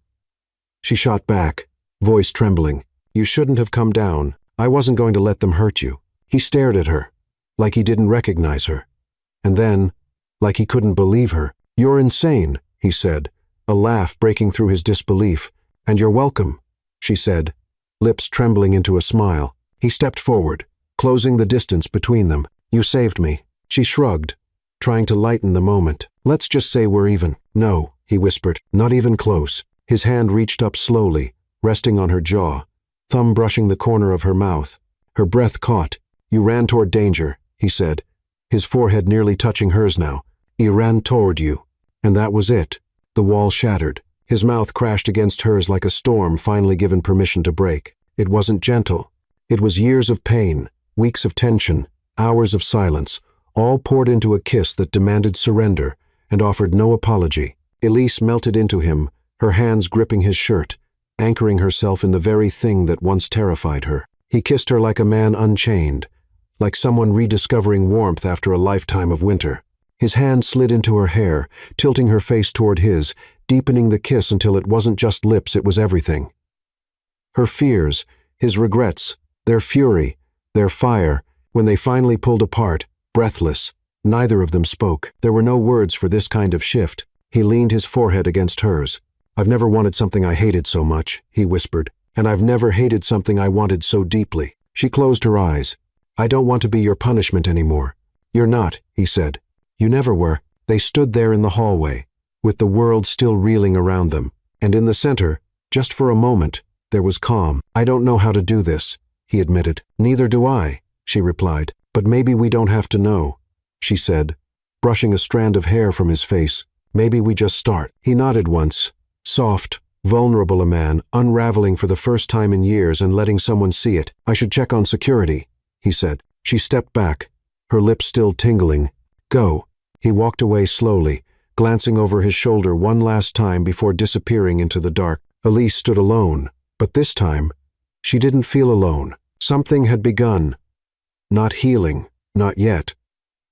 She shot back, voice trembling. "You shouldn't have come down. I wasn't going to let them hurt you." He stared at her, like he didn't recognize her. And then, like he couldn't believe her. "You're insane," he said, a laugh breaking through his disbelief. "And you're welcome," she said, lips trembling into a smile. He stepped forward, closing the distance between them. "You saved me." She shrugged, trying to lighten the moment. "Let's just say we're even." "No," he whispered, "not even close." His hand reached up slowly, resting on her jaw, thumb brushing the corner of her mouth. Her breath caught. "You ran toward danger," he said, his forehead nearly touching hers now. "He ran toward you." And that was it. The wall shattered. His mouth crashed against hers like a storm finally given permission to break. It wasn't gentle. It was years of pain, weeks of tension, hours of silence, all poured into a kiss that demanded surrender and offered no apology. Elise melted into him, her hands gripping his shirt, anchoring herself in the very thing that once terrified her. He kissed her like a man unchained, like someone rediscovering warmth after a lifetime of winter. His hand slid into her hair, tilting her face toward his, deepening the kiss until it wasn't just lips, it was everything. Her fears, his regrets, their fury, their fire, when they finally pulled apart, breathless, neither of them spoke. There were no words for this kind of shift. He leaned his forehead against hers. "I've never wanted something I hated so much," he whispered, "and I've never hated something I wanted so deeply." She closed her eyes. "I don't want to be your punishment anymore." "You're not," he said. "You never were." They stood there in the hallway, with the world still reeling around them, and in the center, just for a moment, there was calm. "I don't know how to do this," he admitted. "Neither do I," she replied. "But maybe we don't have to know," she said, brushing a strand of hair from his face. "Maybe we just start." He nodded once, soft, vulnerable a man, unraveling for the first time in years and letting someone see it. "I should check on security," he said. She stepped back, her lips still tingling. "Go." He walked away slowly, glancing over his shoulder one last time before disappearing into the dark. Elise stood alone, but this time, she didn't feel alone. Something had begun. Not healing, not yet,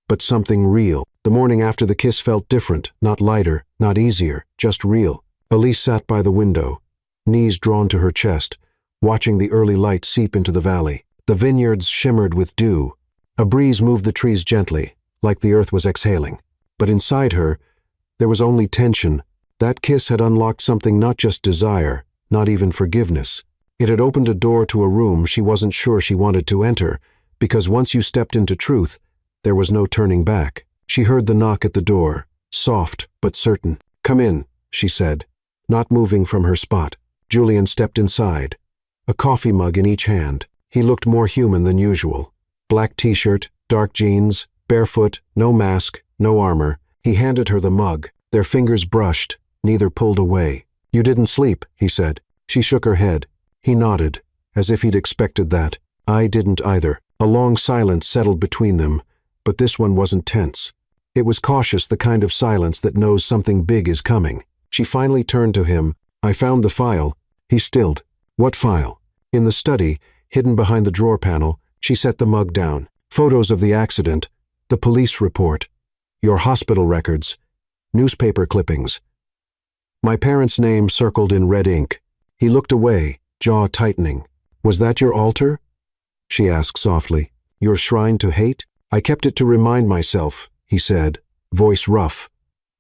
but something real. The morning after the kiss felt different, not lighter, not easier, just real. Elise sat by the window, knees drawn to her chest, watching the early light seep into the valley. The vineyards shimmered with dew. A breeze moved the trees gently, like the earth was exhaling. But inside her, there was only tension. That kiss had unlocked something, not just desire, not even forgiveness. It had opened a door to a room she wasn't sure she wanted to enter, because once you stepped into truth, there was no turning back. She heard the knock at the door, soft but certain. "Come in," she said, not moving from her spot. Julian stepped inside, a coffee mug in each hand. He looked more human than usual. Black t-shirt, dark jeans, barefoot, no mask, no armor. He handed her the mug. Their fingers brushed, neither pulled away. "You didn't sleep," he said. She shook her head. He nodded, as if he'd expected that. "I didn't either." A long silence settled between them, but this one wasn't tense. It was cautious, the kind of silence that knows something big is coming. She finally turned to him. "I found the file." He stilled. "What file?" In the study, hidden behind the drawer panel, she set the mug down. "Photos of the accident, the police report, your hospital records, newspaper clippings." My parents' name circled in red ink. He looked away, jaw tightening. "Was that your altar?" she asked softly. "Your shrine to hate?" "I kept it to remind myself," he said, voice rough,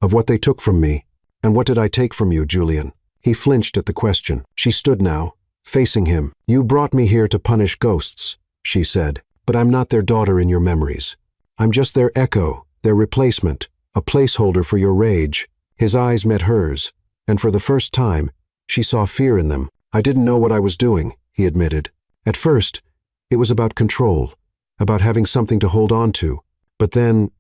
"of what they took from me. And what did I take from you, Julian?" He flinched at the question. She stood now, facing him. "You brought me here to punish ghosts," she said, "but I'm not their daughter in your memories. I'm just their echo, their replacement, a placeholder for your rage." His eyes met hers, and for the first time, she saw fear in them. "I didn't know what I was doing," he admitted. "At first, it was about control, about having something to hold on to. But then,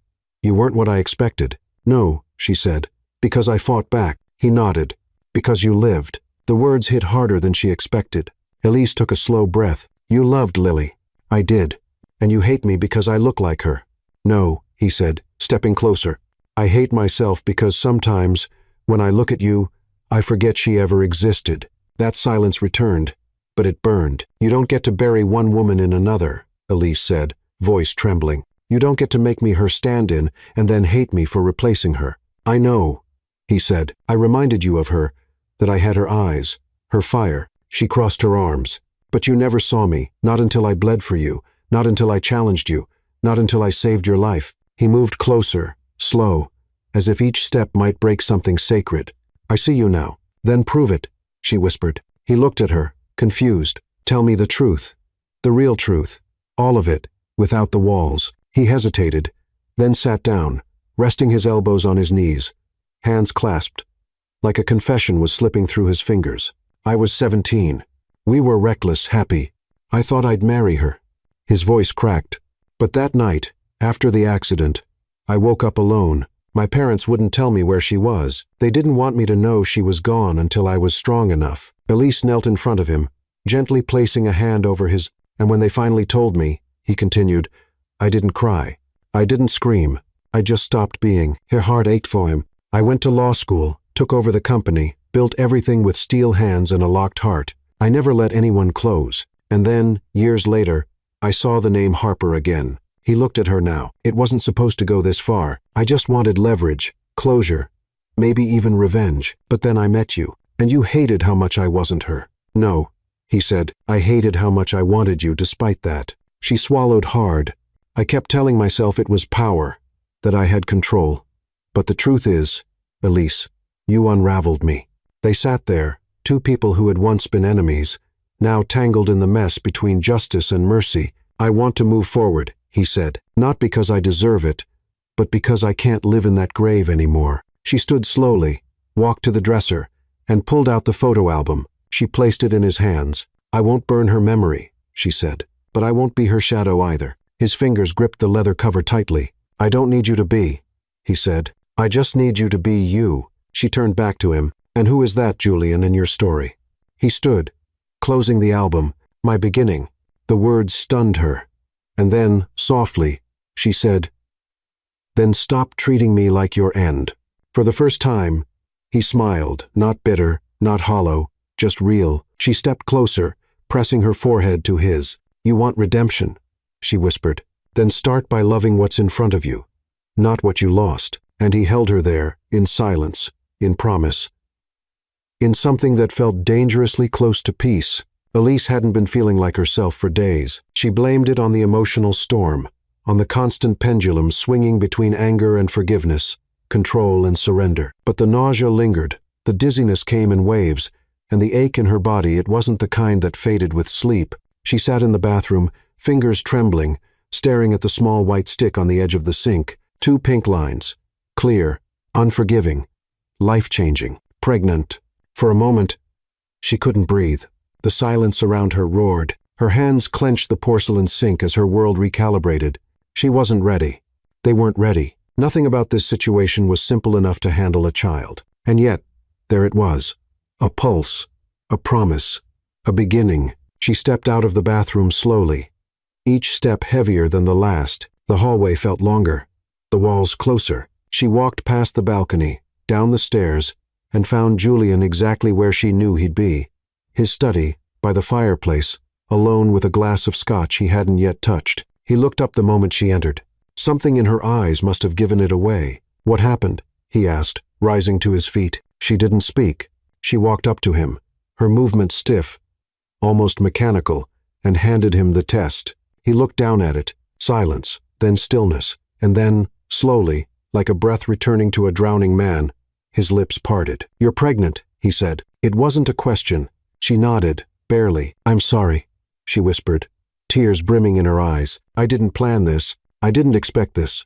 you weren't what I expected." "No," she said, "because I fought back." He nodded. "Because you lived." The words hit harder than she expected. Elise took a slow breath. "You loved Lily." "I did. And you hate me because I look like her." "No," he said, stepping closer. "I hate myself because sometimes, when I look at you, I forget she ever existed." That silence returned, but it burned. "You don't get to bury one woman in another," Elise said, voice trembling. "You don't get to make me her stand-in and then hate me for replacing her." "I know," he said. "I reminded you of her, that I had her eyes, her fire." She crossed her arms. "But you never saw me, not until I bled for you, not until I challenged you, not until I saved your life." He moved closer, slow, as if each step might break something sacred. "I see you now." "Then prove it," she whispered. He looked at her, confused. "Tell me the truth. The real truth. All of it, without the walls." He hesitated, then sat down, resting his elbows on his knees, hands clasped, like a confession was slipping through his fingers. "I was 17. We were reckless, happy. I thought I'd marry her." His voice cracked. "But that night, after the accident, I woke up alone. My parents wouldn't tell me where she was. They didn't want me to know she was gone until I was strong enough." Elise knelt in front of him, gently placing a hand over his, "And when they finally told me," he continued, I didn't cry. I didn't scream. I just stopped being. Her heart ached for him. I went to law school, took over the company, built everything with steel hands and a locked heart. I never let anyone close. And then, years later, I saw the name Harper again. He looked at her now. It wasn't supposed to go this far. I just wanted leverage, closure, maybe even revenge. But then I met you, and you hated how much I wasn't her. No, he said, I hated how much I wanted you despite that. She swallowed hard. I kept telling myself it was power, that I had control. But the truth is, Elise, you unraveled me. They sat there, two people who had once been enemies, now tangled in the mess between justice and mercy. I want to move forward, he said, not because I deserve it, but because I can't live in that grave anymore. She stood slowly, walked to the dresser, and pulled out the photo album. She placed it in his hands. I won't burn her memory, she said, but I won't be her shadow either. His fingers gripped the leather cover tightly. I don't need you to be, he said. I just need you to be you. She turned back to him. And who is that, Julian, in your story? He stood, closing the album. My beginning. The words stunned her. And then, softly, she said, then stop treating me like your end. For the first time, he smiled, not bitter, not hollow, just real. She stepped closer, pressing her forehead to his. You want redemption, she whispered. Then start by loving what's in front of you, not what you lost. And he held her there, in silence, in promise, in something that felt dangerously close to peace. Elise hadn't been feeling like herself for days. She blamed it on the emotional storm, on the constant pendulum swinging between anger and forgiveness, control and surrender. But the nausea lingered, the dizziness came in waves, and the ache in her body, it wasn't the kind that faded with sleep. She sat in the bathroom, fingers trembling, staring at the small white stick on the edge of the sink. 2 pink lines. Clear, unforgiving, life-changing, pregnant. For a moment, she couldn't breathe. The silence around her roared. Her hands clenched the porcelain sink as her world recalibrated. She wasn't ready. They weren't ready. Nothing about this situation was simple enough to handle a child. And yet, there it was. A pulse, a promise, a beginning. She stepped out of the bathroom slowly, each step heavier than the last. The hallway felt longer, the walls closer. She walked past the balcony, down the stairs, and found Julian exactly where she knew he'd be. His study, by the fireplace, alone with a glass of scotch he hadn't yet touched. He looked up the moment she entered. Something in her eyes must have given it away. What happened? He asked, rising to his feet. She didn't speak. She walked up to him, her movement stiff, almost mechanical, and handed him the test. He looked down at it. Silence, then stillness, and then, slowly, like a breath returning to a drowning man, his lips parted. You're pregnant, he said. It wasn't a question. She nodded, barely. I'm sorry, she whispered, tears brimming in her eyes. I didn't plan this. I didn't expect this.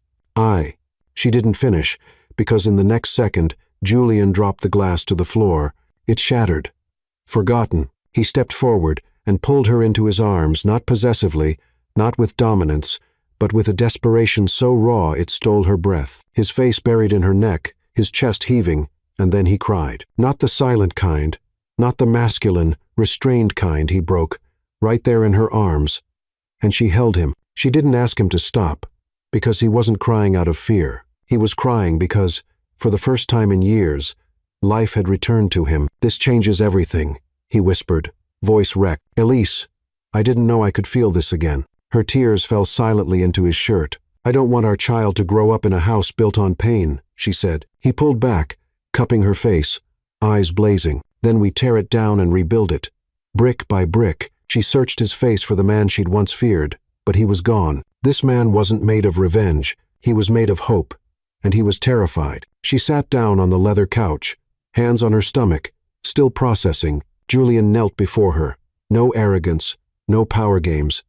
She didn't finish, because in the next second, Julian dropped the glass to the floor. It shattered. Forgotten. He stepped forward and pulled her into his arms, not possessively, not with dominance, but with a desperation so raw it stole her breath. His face buried in her neck, his chest heaving, and then he cried. Not the silent kind, not the masculine, restrained kind, he broke, right there in her arms. And she held him. She didn't ask him to stop, because he wasn't crying out of fear. He was crying because, for the first time in years, life had returned to him. This changes everything, he whispered, voice wrecked. Elise, I didn't know I could feel this again. Her tears fell silently into his shirt. I don't want our child to grow up in a house built on pain, she said. He pulled back, cupping her face, eyes blazing. Then we tear it down and rebuild it. Brick by brick, she searched his face for the man she'd once feared, but he was gone. This man wasn't made of revenge. He was made of hope, and he was terrified. She sat down on the leather couch, hands on her stomach, still processing. Julian knelt before her. No arrogance, no power games.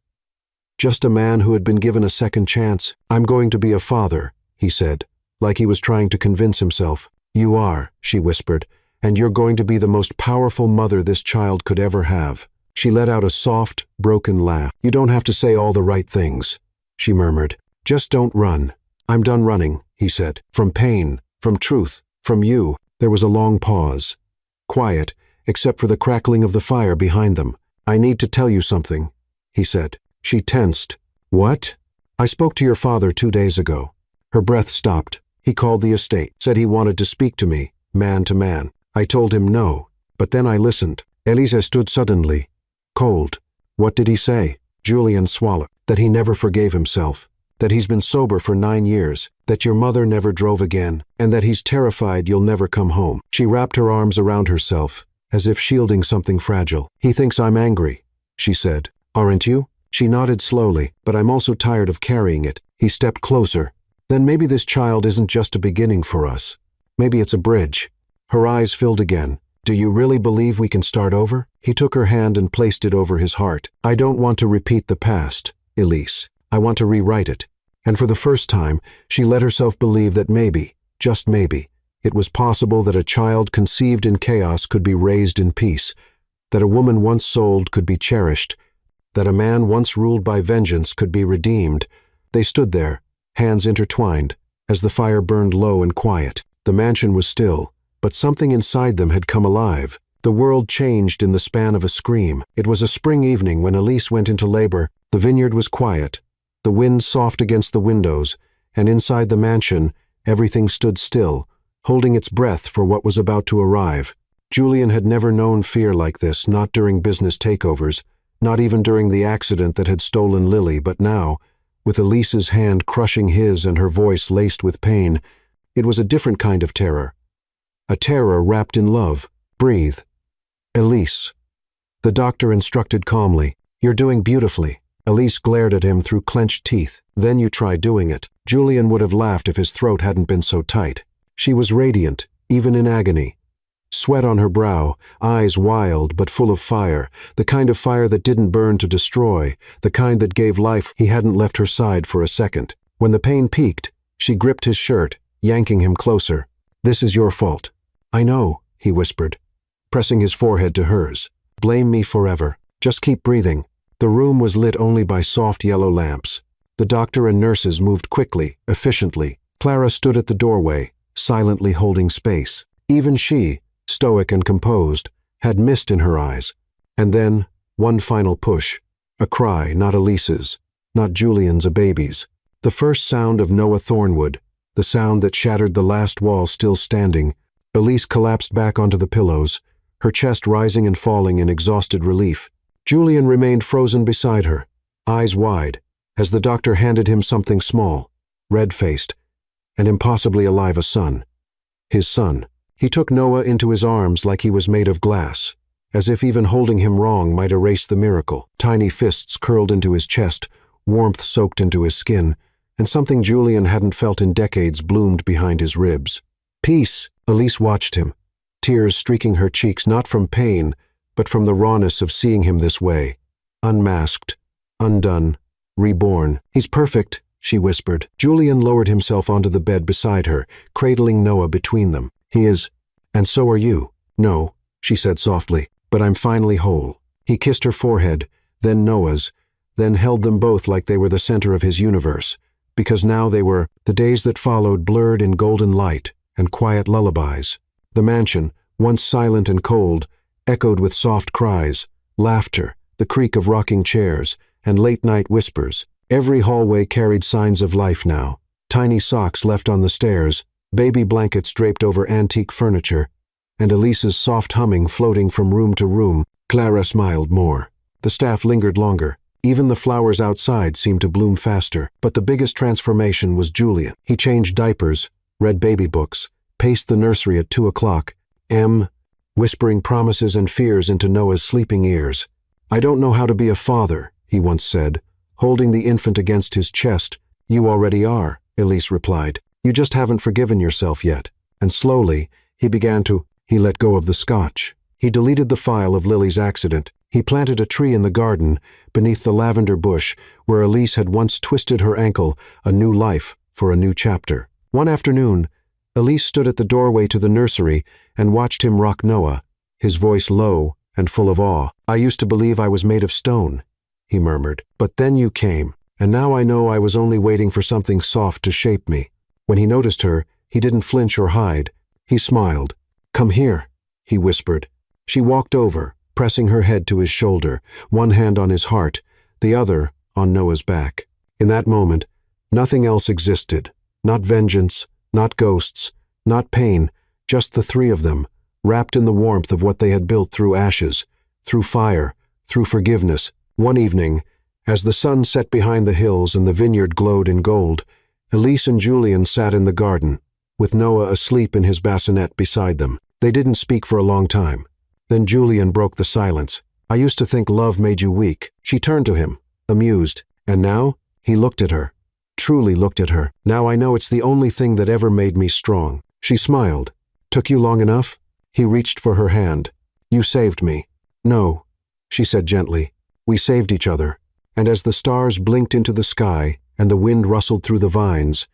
Just a man who had been given a second chance. I'm going to be a father, he said, like he was trying to convince himself. You are, she whispered, and you're going to be the most powerful mother this child could ever have. She let out a soft, broken laugh. You don't have to say all the right things, she murmured. Just don't run. I'm done running, he said. From pain, from truth, from you. There was a long pause. Quiet, except for the crackling of the fire behind them. I need to tell you something, he said. She tensed. What? I spoke to your father 2 days ago. Her breath stopped. He called the estate, said he wanted to speak to me, man to man. I told him no, but then I listened. Elise stood suddenly, cold. What did he say? Julian swallowed. That he never forgave himself. That he's been sober for 9 years. That your mother never drove again. And that he's terrified you'll never come home. She wrapped her arms around herself, as if shielding something fragile. He thinks I'm angry, she said. Aren't you? She nodded slowly. But I'm also tired of carrying it. He stepped closer. Then maybe this child isn't just a beginning for us. Maybe it's a bridge. Her eyes filled again. Do you really believe we can start over? He took her hand and placed it over his heart. I don't want to repeat the past, Elise. I want to rewrite it. And for the first time, she let herself believe that maybe, just maybe, it was possible that a child conceived in chaos could be raised in peace, that a woman once sold could be cherished, that a man once ruled by vengeance could be redeemed. They stood there, hands intertwined, as the fire burned low and quiet. The mansion was still, but something inside them had come alive. The world changed in the span of a scream. It was a spring evening when Elise went into labor. The vineyard was quiet, the wind soft against the windows, and inside the mansion, everything stood still, holding its breath for what was about to arrive. Julian had never known fear like this, not during business takeovers, not even during the accident that had stolen Lily, but now, with Elise's hand crushing his and her voice laced with pain, it was a different kind of terror. A terror wrapped in love. Breathe. Elise. The doctor instructed calmly. You're doing beautifully. Elise glared at him through clenched teeth. Then you try doing it. Julian would have laughed if his throat hadn't been so tight. She was radiant, even in agony. Sweat on her brow, eyes wild but full of fire, the kind of fire that didn't burn to destroy, the kind that gave life. He hadn't left her side for a second. When the pain peaked, she gripped his shirt, yanking him closer. This is your fault. I know, he whispered, pressing his forehead to hers. Blame me forever. Just keep breathing. The room was lit only by soft yellow lamps. The doctor and nurses moved quickly, efficiently. Clara stood at the doorway, silently holding space. Even she, stoic and composed, had mist in her eyes. And then, one final push. A cry, not Elise's, not Julian's, a baby's. The first sound of Noah Thornwood, the sound that shattered the last wall still standing. Elise collapsed back onto the pillows, her chest rising and falling in exhausted relief. Julian remained frozen beside her, eyes wide, as the doctor handed him something small, red-faced, and impossibly alive, a son. His son. He took Noah into his arms like he was made of glass, as if even holding him wrong might erase the miracle. Tiny fists curled into his chest, warmth soaked into his skin, and something Julian hadn't felt in decades bloomed behind his ribs. Peace! Elise watched him, tears streaking her cheeks not from pain, but from the rawness of seeing him this way. Unmasked, undone, reborn. He's perfect, she whispered. Julian lowered himself onto the bed beside her, cradling Noah between them. He is, and so are you. No, she said softly, but I'm finally whole. He kissed her forehead, then Noah's, then held them both like they were the center of his universe, because now they were. The days that followed blurred in golden light and quiet lullabies. The mansion, once silent and cold, echoed with soft cries, laughter, the creak of rocking chairs, and late-night whispers. Every hallway carried signs of life now. Tiny socks left on the stairs, baby blankets draped over antique furniture, and Elise's soft humming floating from room to room. Clara smiled more. The staff lingered longer. Even the flowers outside seemed to bloom faster. But the biggest transformation was Julian. He changed diapers, read baby books, paced the nursery at 2 o'clock, whispering promises and fears into Noah's sleeping ears. I don't know how to be a father, he once said, holding the infant against his chest. You already are, Elise replied. You just haven't forgiven yourself yet. And slowly, he let go of the scotch. He deleted the file of Lily's accident. He planted a tree in the garden, beneath the lavender bush, where Elise had once twisted her ankle, a new life for a new chapter. One afternoon, Elise stood at the doorway to the nursery and watched him rock Noah, his voice low and full of awe. I used to believe I was made of stone, he murmured. But then you came, and now I know I was only waiting for something soft to shape me. When he noticed her, he didn't flinch or hide. He smiled. Come here, he whispered. She walked over, pressing her head to his shoulder, one hand on his heart, the other on Noah's back. In that moment, nothing else existed. Not vengeance, not ghosts, not pain, just the three of them, wrapped in the warmth of what they had built through ashes, through fire, through forgiveness. One evening, as the sun set behind the hills and the vineyard glowed in gold, Elise and Julian sat in the garden, with Noah asleep in his bassinet beside them. They didn't speak for a long time. Then Julian broke the silence. "I used to think love made you weak." She turned to him, amused. And now, he looked at her, truly looked at her. "Now I know it's the only thing that ever made me strong." She smiled. "Took you long enough?" He reached for her hand. "You saved me." "No," she said gently. "We saved each other." And as the stars blinked into the sky and the wind rustled through the vines,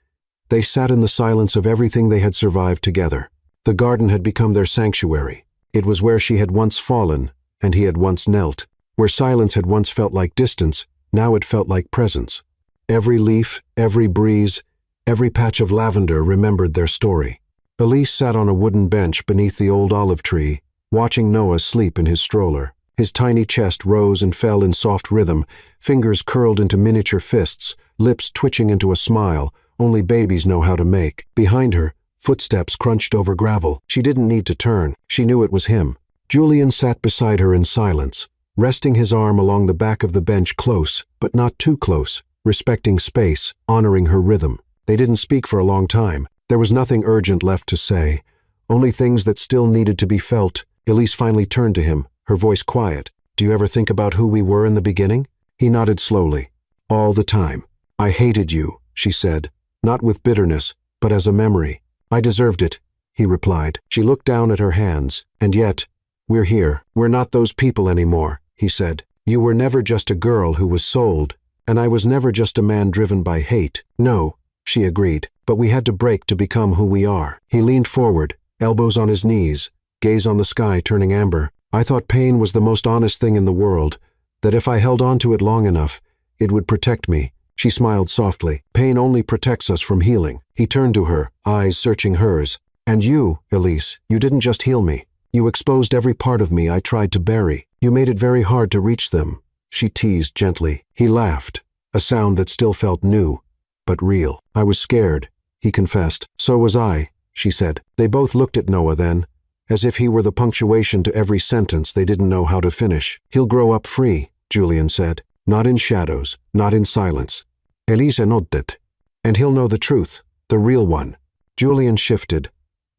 they sat in the silence of everything they had survived together. The garden had become their sanctuary. It was where she had once fallen, and he had once knelt. Where silence had once felt like distance, now it felt like presence. Every leaf, every breeze, every patch of lavender remembered their story. Elise sat on a wooden bench beneath the old olive tree, watching Noah sleep in his stroller. His tiny chest rose and fell in soft rhythm, fingers curled into miniature fists, lips twitching into a smile only babies know how to make. Behind her, footsteps crunched over gravel. She didn't need to turn. She knew it was him. Julian sat beside her in silence, resting his arm along the back of the bench close, but not too close, respecting space, honoring her rhythm. They didn't speak for a long time. There was nothing urgent left to say, only things that still needed to be felt. Elise finally turned to him, her voice quiet. "Do you ever think about who we were in the beginning?" He nodded slowly. "All the time. I hated you," she said, not with bitterness, but as a memory. "I deserved it," he replied. She looked down at her hands. "And yet, we're here. We're not those people anymore," he said. "You were never just a girl who was sold, and I was never just a man driven by hate." "No," she agreed, "but we had to break to become who we are." He leaned forward, elbows on his knees, gaze on the sky turning amber. "I thought pain was the most honest thing in the world, that if I held on to it long enough, it would protect me." She smiled softly. "Pain only protects us from healing." He turned to her, eyes searching hers. "And you, Elise, you didn't just heal me. You exposed every part of me I tried to bury. You made it very hard to reach them," she teased gently. He laughed, a sound that still felt new, but real. "I was scared," he confessed. "So was I," she said. They both looked at Noah then, as if he were the punctuation to every sentence they didn't know how to finish. "He'll grow up free," Julian said. "Not in shadows, not in silence. Elise nodded. "And he'll know the truth, the real one." Julian shifted,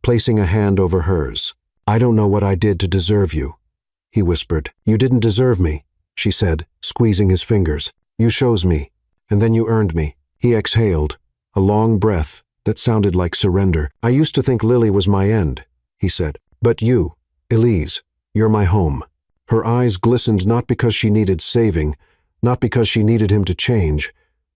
placing a hand over hers. "I don't know what I did to deserve you," he whispered. "You didn't deserve me," she said, squeezing his fingers. "You chose me, and then you earned me." He exhaled, a long breath that sounded like surrender. "I used to think Lily was my end," he said. "But you, Elise, you're my home." Her eyes glistened not because she needed saving, not because she needed him to change,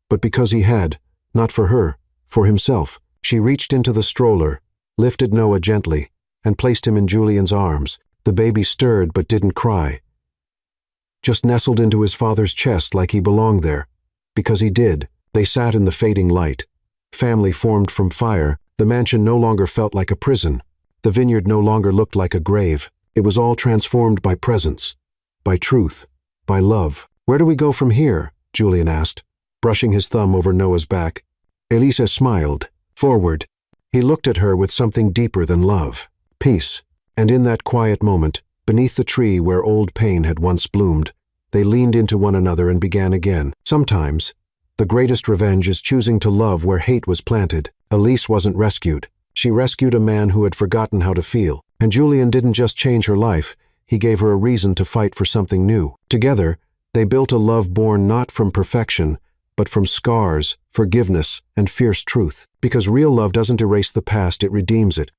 but because he had, not for her, for himself. She reached into the stroller, lifted Noah gently, and placed him in Julian's arms. The baby stirred but didn't cry, just nestled into his father's chest like he belonged there, because he did. They sat in the fading light. Family formed from fire. The mansion no longer felt like a prison. The vineyard no longer looked like a grave. It was all transformed by presence, by truth, by love. "Where do we go from here?" Julian asked, brushing his thumb over Noah's back. Elisa smiled. "Forward." He looked at her with something deeper than love. Peace. And in that quiet moment, beneath the tree where old pain had once bloomed, they leaned into one another and began again. Sometimes, the greatest revenge is choosing to love where hate was planted. Elise wasn't rescued. She rescued a man who had forgotten how to feel. And Julian didn't just change her life, he gave her a reason to fight for something new. Together, they built a love born not from perfection, but from scars, forgiveness, and fierce truth. Because real love doesn't erase the past, it redeems it.